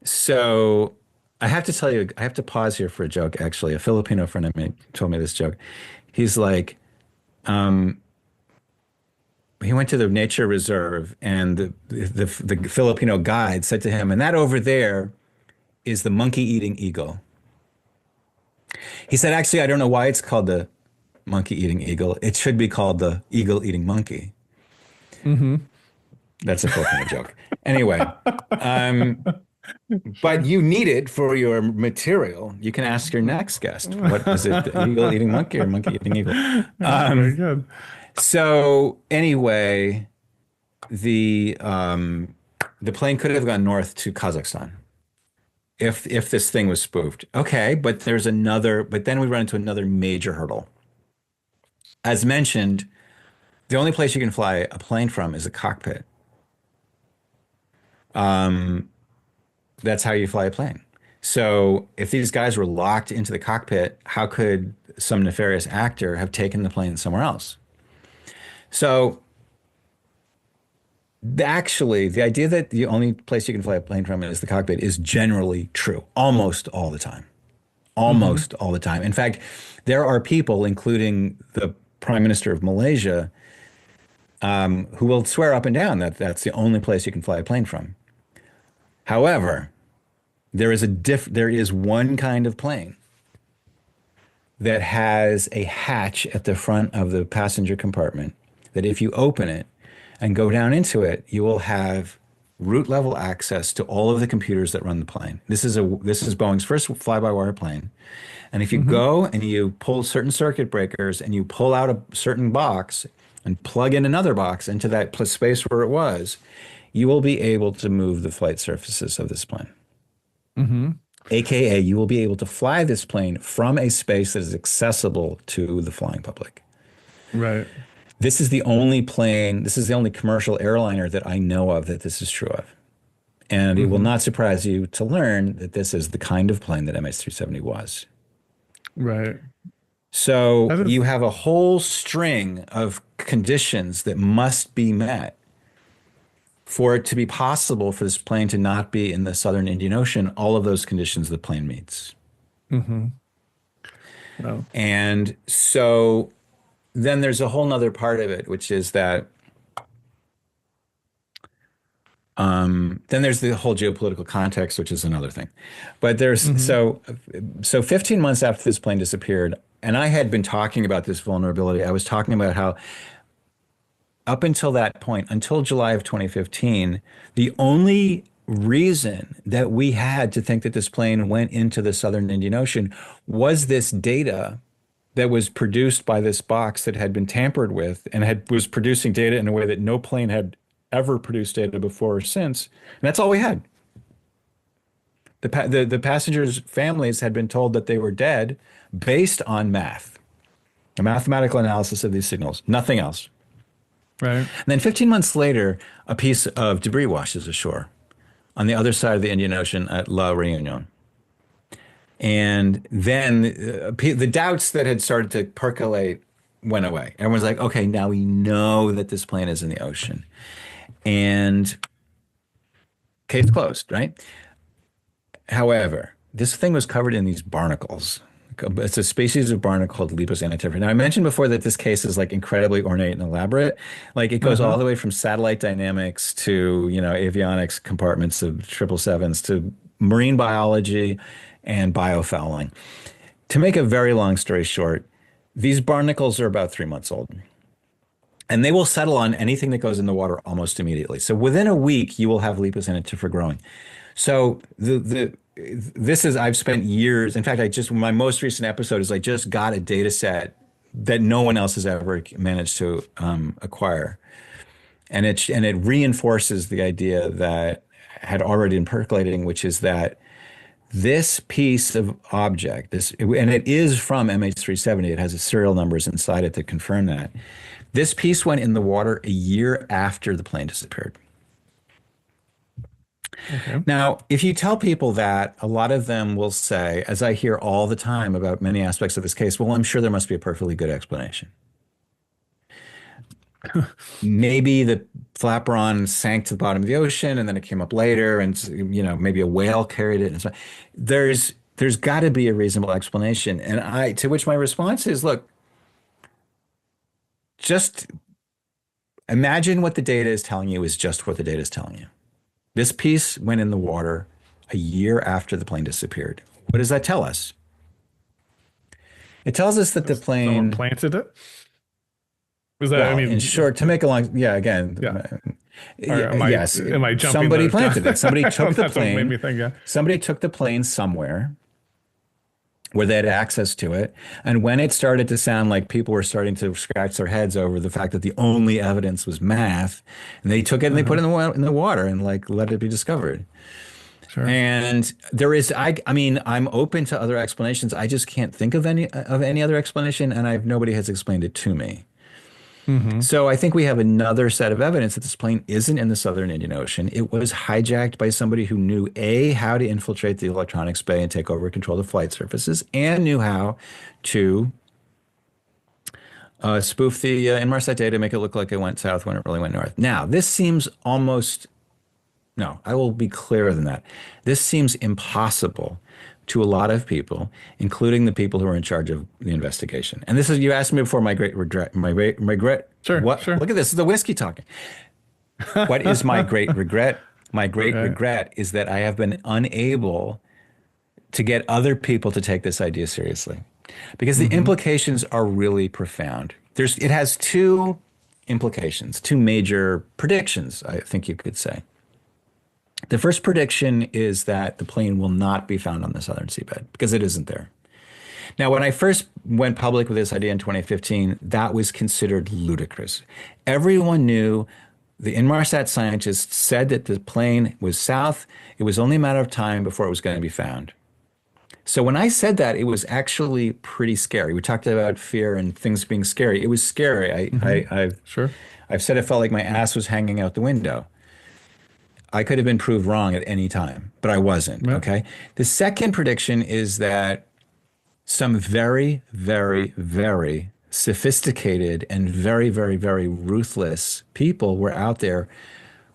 So I have to tell you, I have to pause here for a joke, actually. A Filipino friend of mine told me this joke. He's like, he went to the nature reserve and the Filipino guide said to him, and that over there is the monkey eating eagle. He said, actually, I don't know why it's called the monkey eating eagle. It should be called the eagle eating monkey. Mm-hmm. That's a Filipino joke. Anyway, but Sure. you need it for your material. You can ask your next guest, what is it, the eagle eating monkey or monkey eating eagle? Very good. So anyway, the plane could have gone north to Kazakhstan if this thing was spoofed. Okay, but then we run into another major hurdle. As mentioned, the only place you can fly a plane from is a cockpit. That's how you fly a plane. So if these guys were locked into the cockpit, how could some nefarious actor have taken the plane somewhere else? So actually, the idea that the only place you can fly a plane from is the cockpit is generally true almost all the time. Mm-hmm. Almost all the time. In fact, there are people, including the Prime Minister of Malaysia, who will swear up and down that that's the only place you can fly a plane from. However, there is one kind of plane that has a hatch at the front of the passenger compartment that if you open it and go down into it, you will have root level access to all of the computers that run the plane. This is Boeing's first fly-by-wire plane. And if you Mm-hmm. go and you pull certain circuit breakers and you pull out a certain box and plug in another box into that space where it was, you will be able to move the flight surfaces of this plane. Mm-hmm. AKA, you will be able to fly this plane from a space that is accessible to the flying public. Right. This is the only commercial airliner that I know of that this is true of. And it will Mm-hmm. not surprise you to learn that this is the kind of plane that MH370 was. Right. So That is. you have a whole string of conditions that must be met for it to be possible for this plane to not be in the southern Indian Ocean. All of those conditions the plane meets. Mm-hmm. No. And so then there's a whole nother part of it, which is that then there's the whole geopolitical context, which is another thing. But Mm-hmm. so 15 months after this plane disappeared, and I had been talking about this vulnerability. I was talking about how up until that point, until July of 2015, the only reason that we had to think that this plane went into the southern Indian Ocean was this data that was produced by this box that had been tampered with and was producing data in a way that no plane had ever produced data before or since. And that's all we had. The passengers' families had been told that they were dead based on math, a mathematical analysis of these signals, nothing else. Right. And then 15 months later, a piece of debris washes ashore on the other side of the Indian Ocean at La Réunion. And then the doubts that had started to percolate went away. Everyone's like, okay, now we know that this plane is in the ocean. And case closed, right? However, this thing was covered in these barnacles. It's a species of barnacle called Lepus antitifera. Now, I mentioned before that this case is like incredibly ornate and elaborate. Like it goes all Uh-huh. the way from satellite dynamics to, avionics compartments of 777s to marine biology and biofouling. To make a very long story short, these barnacles are about 3 months old. And they will settle on anything that goes in the water almost immediately. So within a week, you will have Lepus antitifera growing. So I've spent years. In fact, my most recent episode is I just got a data set that no one else has ever managed to acquire. And it reinforces the idea that had already been percolating, which is that this piece of object, and it is from MH370, it has its serial numbers inside it that confirm that. This piece went in the water a year after the plane disappeared. Okay. Now, if you tell people that, a lot of them will say, as I hear all the time about many aspects of this case, well, I'm sure there must be a perfectly good explanation. Maybe the flaperon sank to the bottom of the ocean and then it came up later and maybe a whale carried it and so there's got to be a reasonable explanation. And I to which my response is, look, just imagine what the data is telling you is just what the data is telling you. This piece went in the water a year after the plane disappeared. What does that tell us? It tells us that the Someone plane, planted it. Was that, I well, in mean, short, to make a long, yeah, again, yeah. Or yes, am I jumping somebody the planted it. Somebody took the That's what made me plane. think, yeah. Somebody took the plane somewhere where they had access to it. And when it started to sound like people were starting to scratch their heads over the fact that the only evidence was math, and they took it and they put it in the water and like let it be discovered. Sure. And there is, I mean, I'm open to other explanations. I just can't think of any other explanation, and nobody has explained it to me. Hmm. So I think we have another set of evidence that this plane isn't in the southern Indian Ocean. It was hijacked by somebody who knew A, how to infiltrate the electronics bay and take over control of the flight surfaces, and knew how to spoof the Inmarsat data, make it look like it went south when it really went north. Now, this seems almost, no, I will be clearer than that. This seems impossible to a lot of people, including the people who are in charge of the investigation. And this is, you asked me before, my great regret, Sure, what, sure. look at this is the whiskey talking. What is my great regret? My great Right. regret is that I have been unable to get other people to take this idea seriously because the Hmm. implications are really profound. It has two implications, two major predictions, I think you could say. The first prediction is that the plane will not be found on the southern seabed because it isn't there. Now, when I first went public with this idea in 2015, that was considered ludicrous. Everyone knew, the Inmarsat scientists said that the plane was south. It was only a matter of time before it was going to be found. So when I said that, it was actually pretty scary. We talked about fear and things being scary. It was scary. Hmm. Sure. I've said it felt like my ass was hanging out the window. I could have been proved wrong at any time, but I wasn't. Yeah. Okay. The second prediction is that some very, very, very sophisticated and very, very, very ruthless people were out there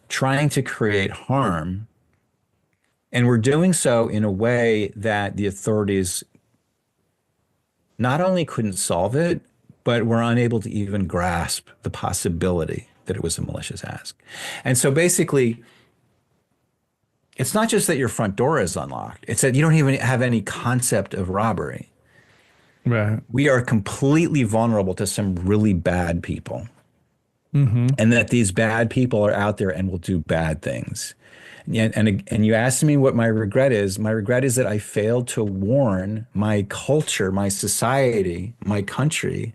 trying to create harm. And were doing so in a way that the authorities not only couldn't solve it, but were unable to even grasp the possibility that it was a malicious act. And so basically, it's not just that your front door is unlocked, it's that you don't even have any concept of robbery. Right. We are completely vulnerable to some really bad people, Hmm. and that these bad people are out there and will do bad things. And you asked me what my regret is. My regret is that I failed to warn my culture, my society, my country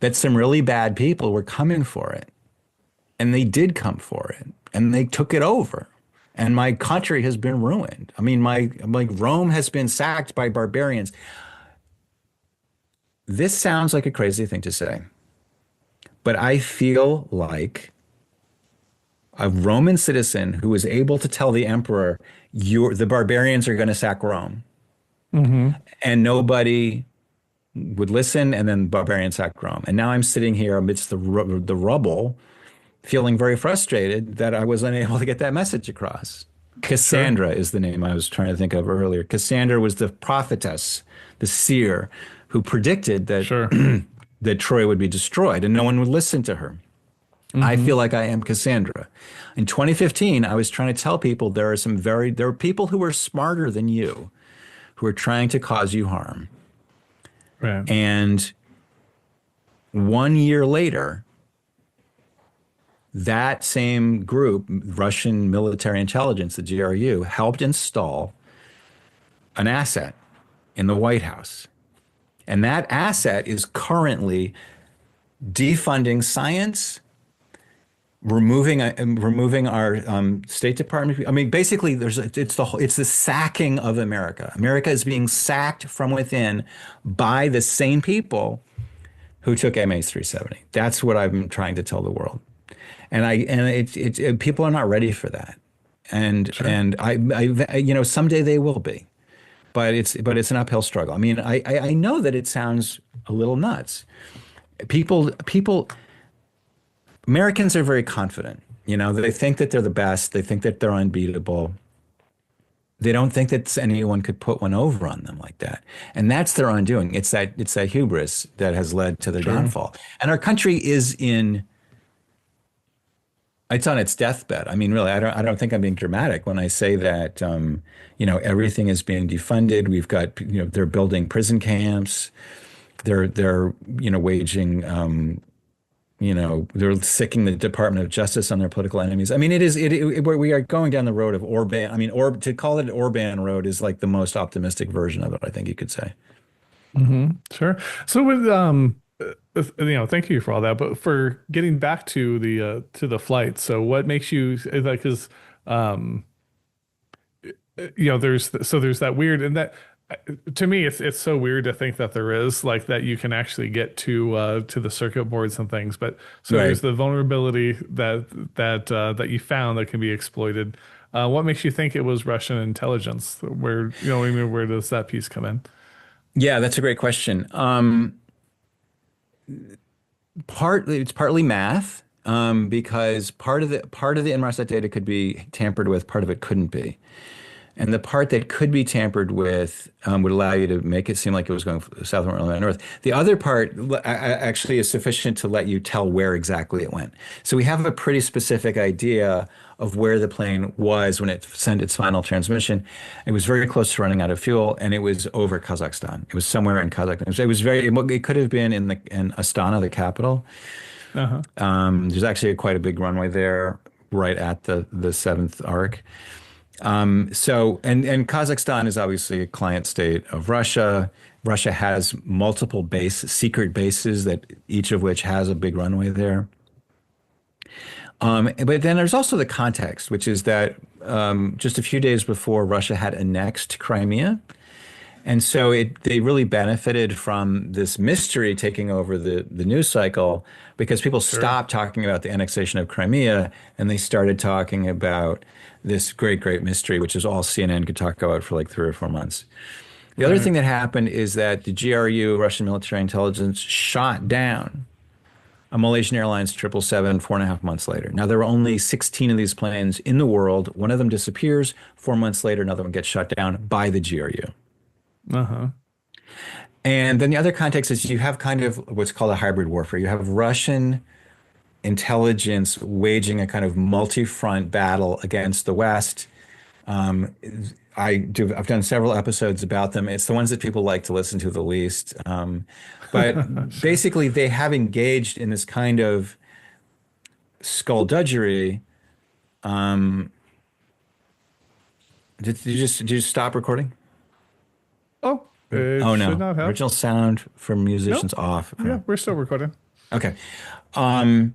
that some really bad people were coming for it. And they did come for it. And they took it over. And my country has been ruined. I mean, my Rome has been sacked by barbarians. This sounds like a crazy thing to say, but I feel like a Roman citizen who was able to tell the emperor, the barbarians are going to sack Rome, Hmm. and nobody would listen, and then barbarians sack Rome. And now I'm sitting here amidst the rubble, feeling very frustrated that I was unable to get that message across. Sure. Cassandra is the name I was trying to think of earlier. Cassandra was the prophetess, the seer, who predicted that Sure. that Troy would be destroyed, and no one would listen to her. I Hmm. feel like I am Cassandra. In 2015, I was trying to tell people there are people who are smarter than you who are trying to cause you harm. Right. And 1 year later, that same group, Russian military intelligence, the GRU, helped install an asset in the White House. And that asset is currently defunding science, removing our State Department. I mean, basically, it's the sacking of America. America is being sacked from within by the same people who took MH370. That's what I'm trying to tell the world. People are not ready for that. Sure. And someday they will be, but it's an uphill struggle. I mean, I know that it sounds a little nuts. People Americans are very confident. They think that they're the best. They think that they're unbeatable. They don't think that anyone could put one over on them like that. And that's their undoing. It's that hubris that has led to their Sure. downfall. And our country it's on its deathbed. I mean, really, I don't think I'm being dramatic when I say that everything is being defunded. We've got, they're building prison camps. They're waging they're sicking the Department of Justice on their political enemies. I mean, we are going down the road of Orban. I mean, to call it Orban road is like the most optimistic version of it, I think you could say. Sure. So with thank you for all that. But for getting back to the flight, so what makes you like? Because um, there's that weird and that to me it's so weird to think that there is like that you can actually get to the circuit boards and things. But so Right. there's the vulnerability that you found that can be exploited. What makes you think it was Russian intelligence? Where I mean, where does that piece come in? Yeah, that's a great question. It's partly math, because part of the Inmarsat data could be tampered with, part of it couldn't be. And the part that could be tampered with would allow you to make it seem like it was going south rather than north. The other part actually is sufficient to let you tell where exactly it went. So we have a pretty specific idea of where the plane was when it sent its final transmission. It was very close to running out of fuel, and it was over Kazakhstan. It was somewhere in Kazakhstan. It could have been in Astana, the capital. Uh-huh. There's actually quite a big runway there, right at the seventh arc. And Kazakhstan is obviously a client state of Russia. Russia has multiple secret bases that each of which has a big runway there. But then there's also the context, which is that just a few days before Russia had annexed Crimea. And so they really benefited from this mystery taking over the news cycle because people Sure. stopped talking about the annexation of Crimea and they started talking about this great, great mystery, which is all CNN could talk about for like 3 or 4 months. The other Right. thing that happened is that the GRU, Russian military intelligence, shot down a Malaysian Airlines 777 4.5 months later. Now, there were only 16 of these planes in the world. One of them disappears. 4 months later, another one gets shot down by the GRU. Uh-huh. And then the other context is you have kind of what's called a hybrid warfare. You have Russian intelligence waging a kind of multi-front battle against the West. Um, I've done several episodes about them. It's the ones that people like to listen to the least. But Sure. basically, they have engaged in this kind of skullduggery. Um, did you stop recording? Oh, it Oh should no, not have. original sound from musicians Nope. off. Yeah, we're still recording. Okay. Um,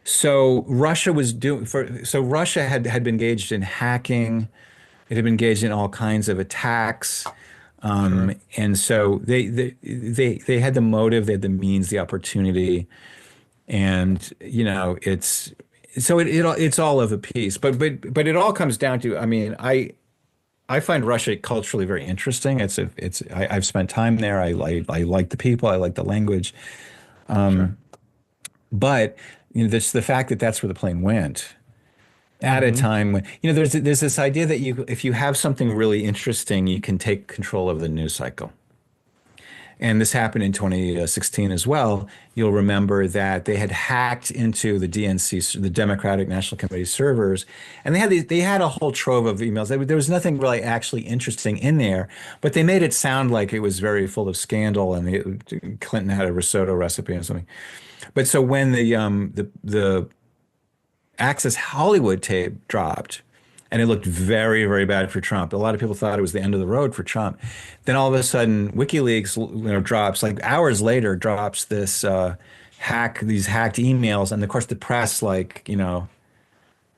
so Russia had been engaged in hacking. It had been engaged in all kinds of attacks. Sure. And so they had the motive, they had the means, the opportunity, and it's all of a piece. But it all comes down to, I mean, I find Russia culturally very interesting. I've spent time there. I like the people. I like the language. Sure. But this the fact that that's where the plane went at a Mm-hmm. time when there's this idea that if you have something really interesting, you can take control of the news cycle. And this happened in 2016 as well. You'll remember that they had hacked into the DNC, the Democratic National Committee servers, and they had a whole trove of emails. There was nothing really actually interesting in there, but they made it sound like it was very full of scandal, and Clinton had a risotto recipe and something. But so when the Access Hollywood tape dropped, and it looked very, very bad for Trump. A lot of people thought it was the end of the road for Trump. Then all of a sudden, WikiLeaks, drops like hours later, drops this these hacked emails, and of course the press, like,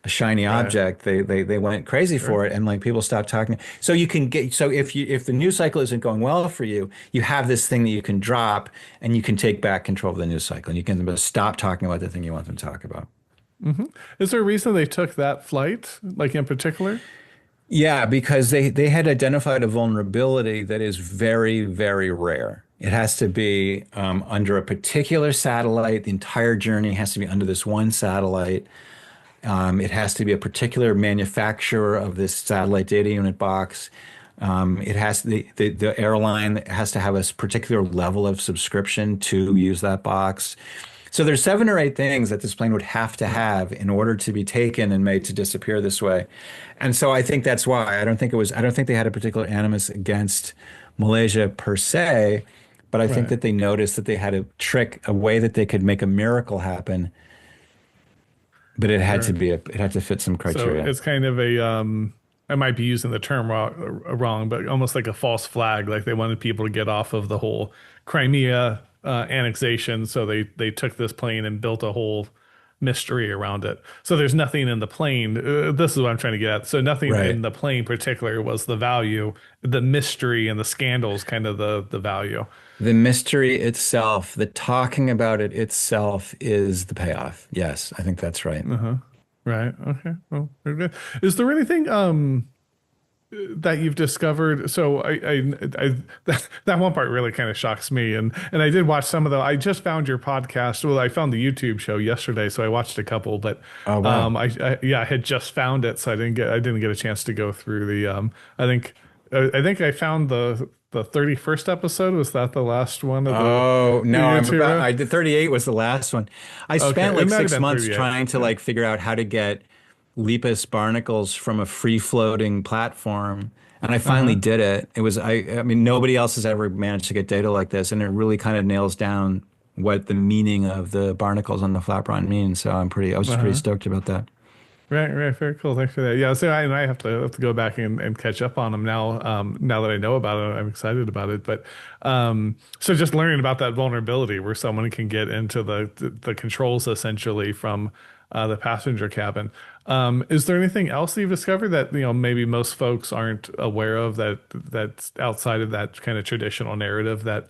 a shiny Right. object, they went crazy Sure. for it, and like people stopped talking. So you can get so if the news cycle isn't going well for you, you have this thing that you can drop, and you can take back control of the news cycle, and you can stop talking about the thing you want them to talk about. Hmm. Is there a reason they took that flight, like in particular? Yeah, because they had identified a vulnerability that is very, very rare. It has to be under a particular satellite. The entire journey has to be under this one satellite. It has to be a particular manufacturer of this satellite data unit box. It has the airline has to have a particular level of subscription to use that box. So there's 7 or 8 things that this plane would have to Right. have in order to be taken and made to disappear this way. And so I think that's why I don't think they had a particular animus against Malaysia per se, but I think Right. that they noticed that they had a trick, a way that they could make a miracle happen, but Sure. it had to fit some So criteria. it's kind of a I might be using the term wrong, but almost like a false flag. Like they wanted people to get off of the whole Crimea annexation, so they took this plane and built a whole mystery around it. So there's nothing in the plane. This is what I'm trying to get at. So nothing in Right. the plane particular was the value. The mystery and the scandals kind of the value. The mystery itself, the talking about it itself is the payoff. Yes, I think that's right. Uh-huh. Right. Okay. Well, very good. Is there anything that you've discovered? So I that one part really kind of shocks me, and I did watch some of the. I just found your podcast. Well, I found the YouTube show yesterday, so I watched a couple, but Oh, wow. yeah, I had just found it, so I didn't get a chance to go through the. I think I found the 31st episode. Was that the last one of Oh, the no, YouTube? I did 38 was the last one. I Okay, spent it like might have six been months 38. trying to Yeah. like figure out how to get Lepus barnacles from a free floating platform. And I finally Uh-huh. did it. I mean, nobody else has ever managed to get data like this. And it really kind of nails down what the meaning of the barnacles on the flat means. So I was pretty Uh-huh. stoked about that. Right, right, very cool. Thanks for that. Yeah, so I have to go back and catch up on them now. Now that I know about it, I'm excited about it. But so just learning about that vulnerability where someone can get into the controls essentially from the passenger cabin. Is there anything else that you've discovered that maybe most folks aren't aware of that's outside of that kind of traditional narrative that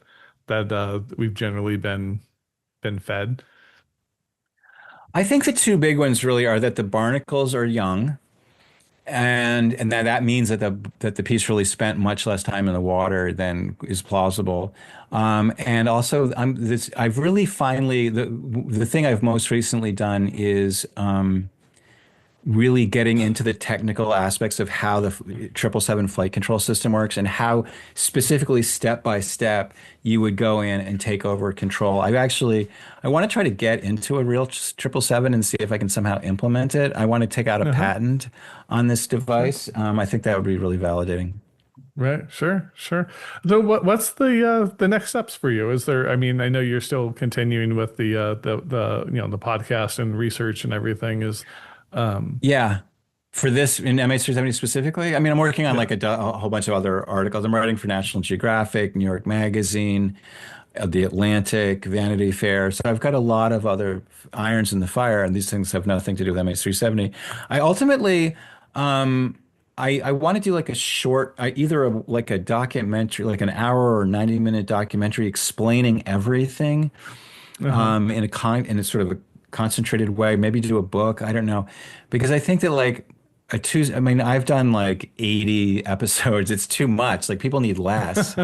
we've generally been fed? I think the two big ones really are that the barnacles are young. And that means that the piece really spent much less time in the water than is plausible. And also, I've really finally the thing I've most recently done is really getting into the technical aspects of how the 777 flight control system works and how specifically step by step you would go in and take over control. I want to try to get into a real 777 and see if I can somehow implement it. I want to take out a Uh-huh. patent on this Sure. device. I think that would be really validating. Right, sure, sure. So what's the next steps for you? Is there, I mean, I know you're still continuing with the the podcast and research and everything is Yeah. For this in MH370 specifically, I mean, I'm working on yeah. like a whole bunch of other articles. I'm writing for National Geographic, New York Magazine, The Atlantic, Vanity Fair. So I've got a lot of other irons in the fire, and these things have nothing to do with MH370. I ultimately, I want to do like a short, either like a documentary, like an hour or 90-minute documentary explaining everything Uh-huh. in a sort of a concentrated way, maybe do a book. I don't know. Because I think that like I mean, I've done like 80 episodes. It's too much. Like people need less.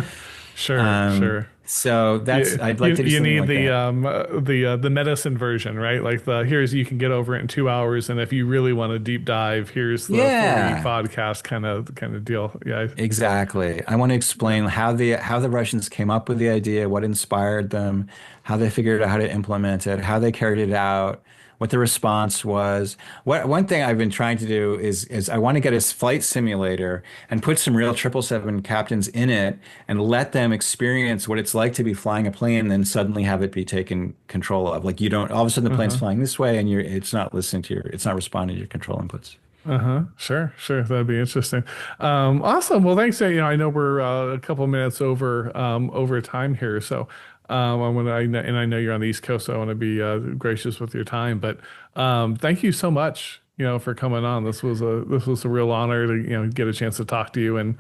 Sure, sure. So I'd like to do You something need like that. the medicine version, right? Like the here's you can get over it in 2 hours, and if you really want to deep dive, here's the 40 Yeah, podcast kind of deal. Yeah. exactly. I want to Yeah. explain how the Russians came up with the idea, what inspired them, how they figured out how to implement it, how they carried it out, what the response was. One thing I've been trying to do is I want to get a flight simulator and put some real 777 captains in it and let them experience what it's like to be flying a plane and then suddenly have it be taken control of. Like you don't all of a sudden the plane's Uh-huh. flying this way and it's not listening to it's not responding to your control inputs. Uh-huh. Sure, sure. That'd be interesting. Awesome. Well, thanks. I know we're a couple minutes over time here, so and I know you're on the East Coast, so I want to be gracious with your time. But thank you so much, for coming on. This was a real honor to get a chance to talk to you and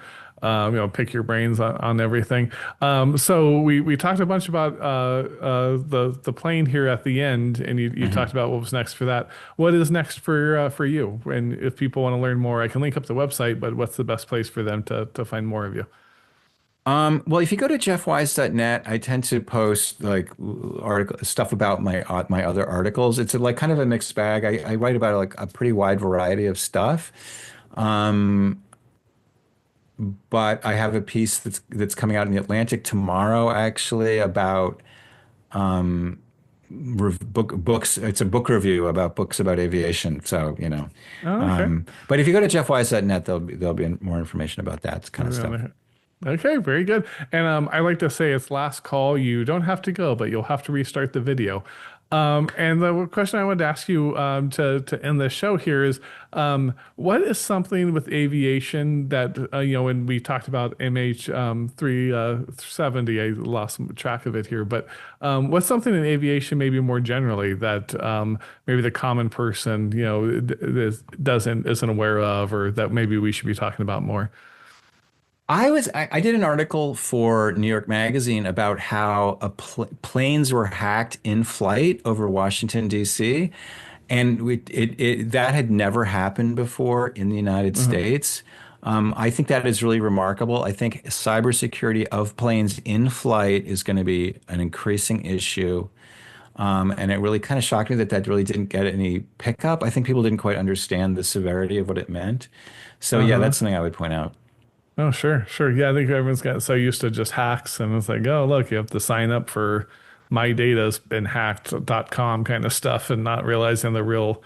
pick your brains on everything. So we talked a bunch about the plane here at the end, and you talked about what was next for that. What is next for you? And if people want to learn more, I can link up the website, but what's the best place for them to find more of you? Well, if you go to jeffwise.net, I tend to post like article stuff about my other articles. It's like kind of a mixed bag. I write about like a pretty wide variety of stuff. Um, but I have a piece that's coming out in the Atlantic tomorrow, actually, about books. It's a book review about books about aviation. So, Oh, okay. but if you go to jeffwise.net, there'll be more information about that kind of stuff. Okay, very good. And I like to say it's last call. You don't have to go, but you'll have to restart the video. And the question I wanted to ask you to end the show here is, what is something with aviation that when we talked about MH370, I lost track of it here, but what's something in aviation maybe more generally that maybe the common person isn't aware of, or that maybe we should be talking about more? I did an article for New York Magazine about how planes were hacked in flight over Washington, D.C. And that had never happened before in the United Uh-huh. States. I think that is really remarkable. I think cybersecurity of planes in flight is going to be an increasing issue. And it really kind of shocked me that that really didn't get any pickup. I think people didn't quite understand the severity of what it meant. So yeah, Uh-huh. that's something I would point out. Oh, sure, sure. Yeah, I think everyone's got so used to just hacks, and it's like, oh, look, you have to sign up for my data's been hacked.com kind of stuff, and not realizing the real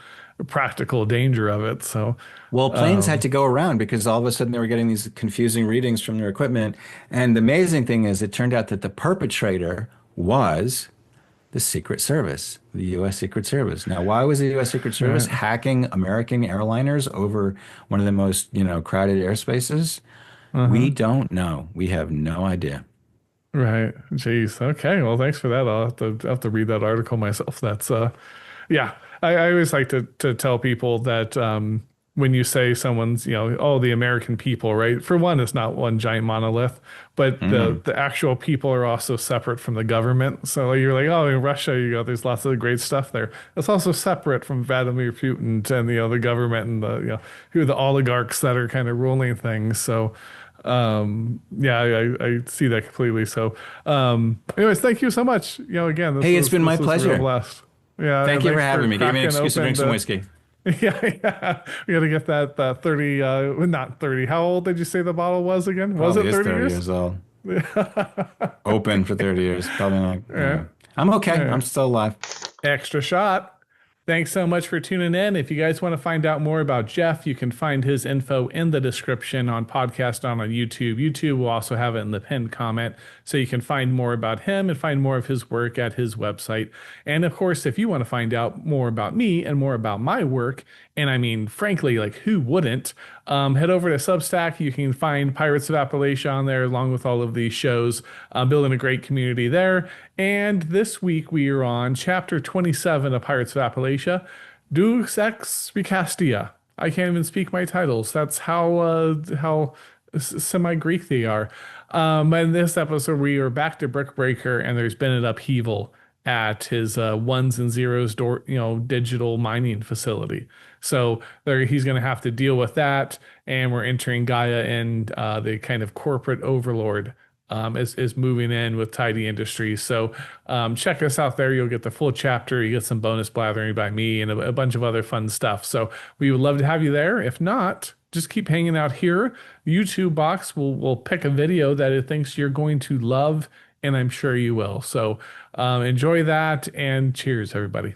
practical danger of it. So, Well, planes had um, to go around because all of a sudden they were getting these confusing readings from their equipment. And the amazing thing is, it turned out that the perpetrator was the Secret Service, the U.S. Secret Service. Now, why was the U.S. Secret Service right, hacking American airliners over one of the most, crowded airspaces? We uh-huh, don't know. We have no idea. right. Jeez. Okay. Well, thanks for that. I'll have to read that article myself. That's yeah. I always like to tell people that when you say someone's, oh, the American people, right? For one, it's not one giant monolith, but the Mm. the actual people are also separate from the government. So you're like, oh, in Russia, there's lots of great stuff there. It's also separate from Vladimir Putin and the government and who are the oligarchs that are kind of ruling things. So yeah, I see that completely. So anyways, thank you so much. Again, this Hey, it's was been my this was a real pleasure. blast. Yeah, and Thank you for thanks for having me. Give me an cracking excuse to open drink some the whiskey. yeah, yeah. We gotta get that 30 not 30. How old did you say the bottle was again? Was Probably it is 30 30 years? years old. Open for 30 years. Probably not. Yeah. I'm okay. Yeah. I'm still alive. Extra shot. Thanks so much for tuning in. If you guys want to find out more about Jeff, you can find his info in the description on podcast on YouTube. YouTube will also have it in the pinned comment, so you can find more about him and find more of his work at his website. And of course, if you want to find out more about me and more about my work, and I mean, frankly, like who wouldn't? Head over to Substack. You can find Pirates of Appalachia on there, along with all of these shows, building a great community there. And this week we are on chapter 27 of Pirates of Appalachia, Deus Ex Recastia. I can't even speak my titles. That's how semi-Greek they are. In this episode, we are back to Brickbreaker, and there's been an upheaval at his ones and zeros digital mining facility. So he's going to have to deal with that, and we're entering Gaia, and the kind of corporate overlord is moving in with Tidy Industries. So check us out there. You'll get the full chapter. You get some bonus blathering by me and a bunch of other fun stuff. So we would love to have you there. If not, just keep hanging out here. YouTube box will pick a video that it thinks you're going to love, and I'm sure you will. So enjoy that, and cheers, everybody.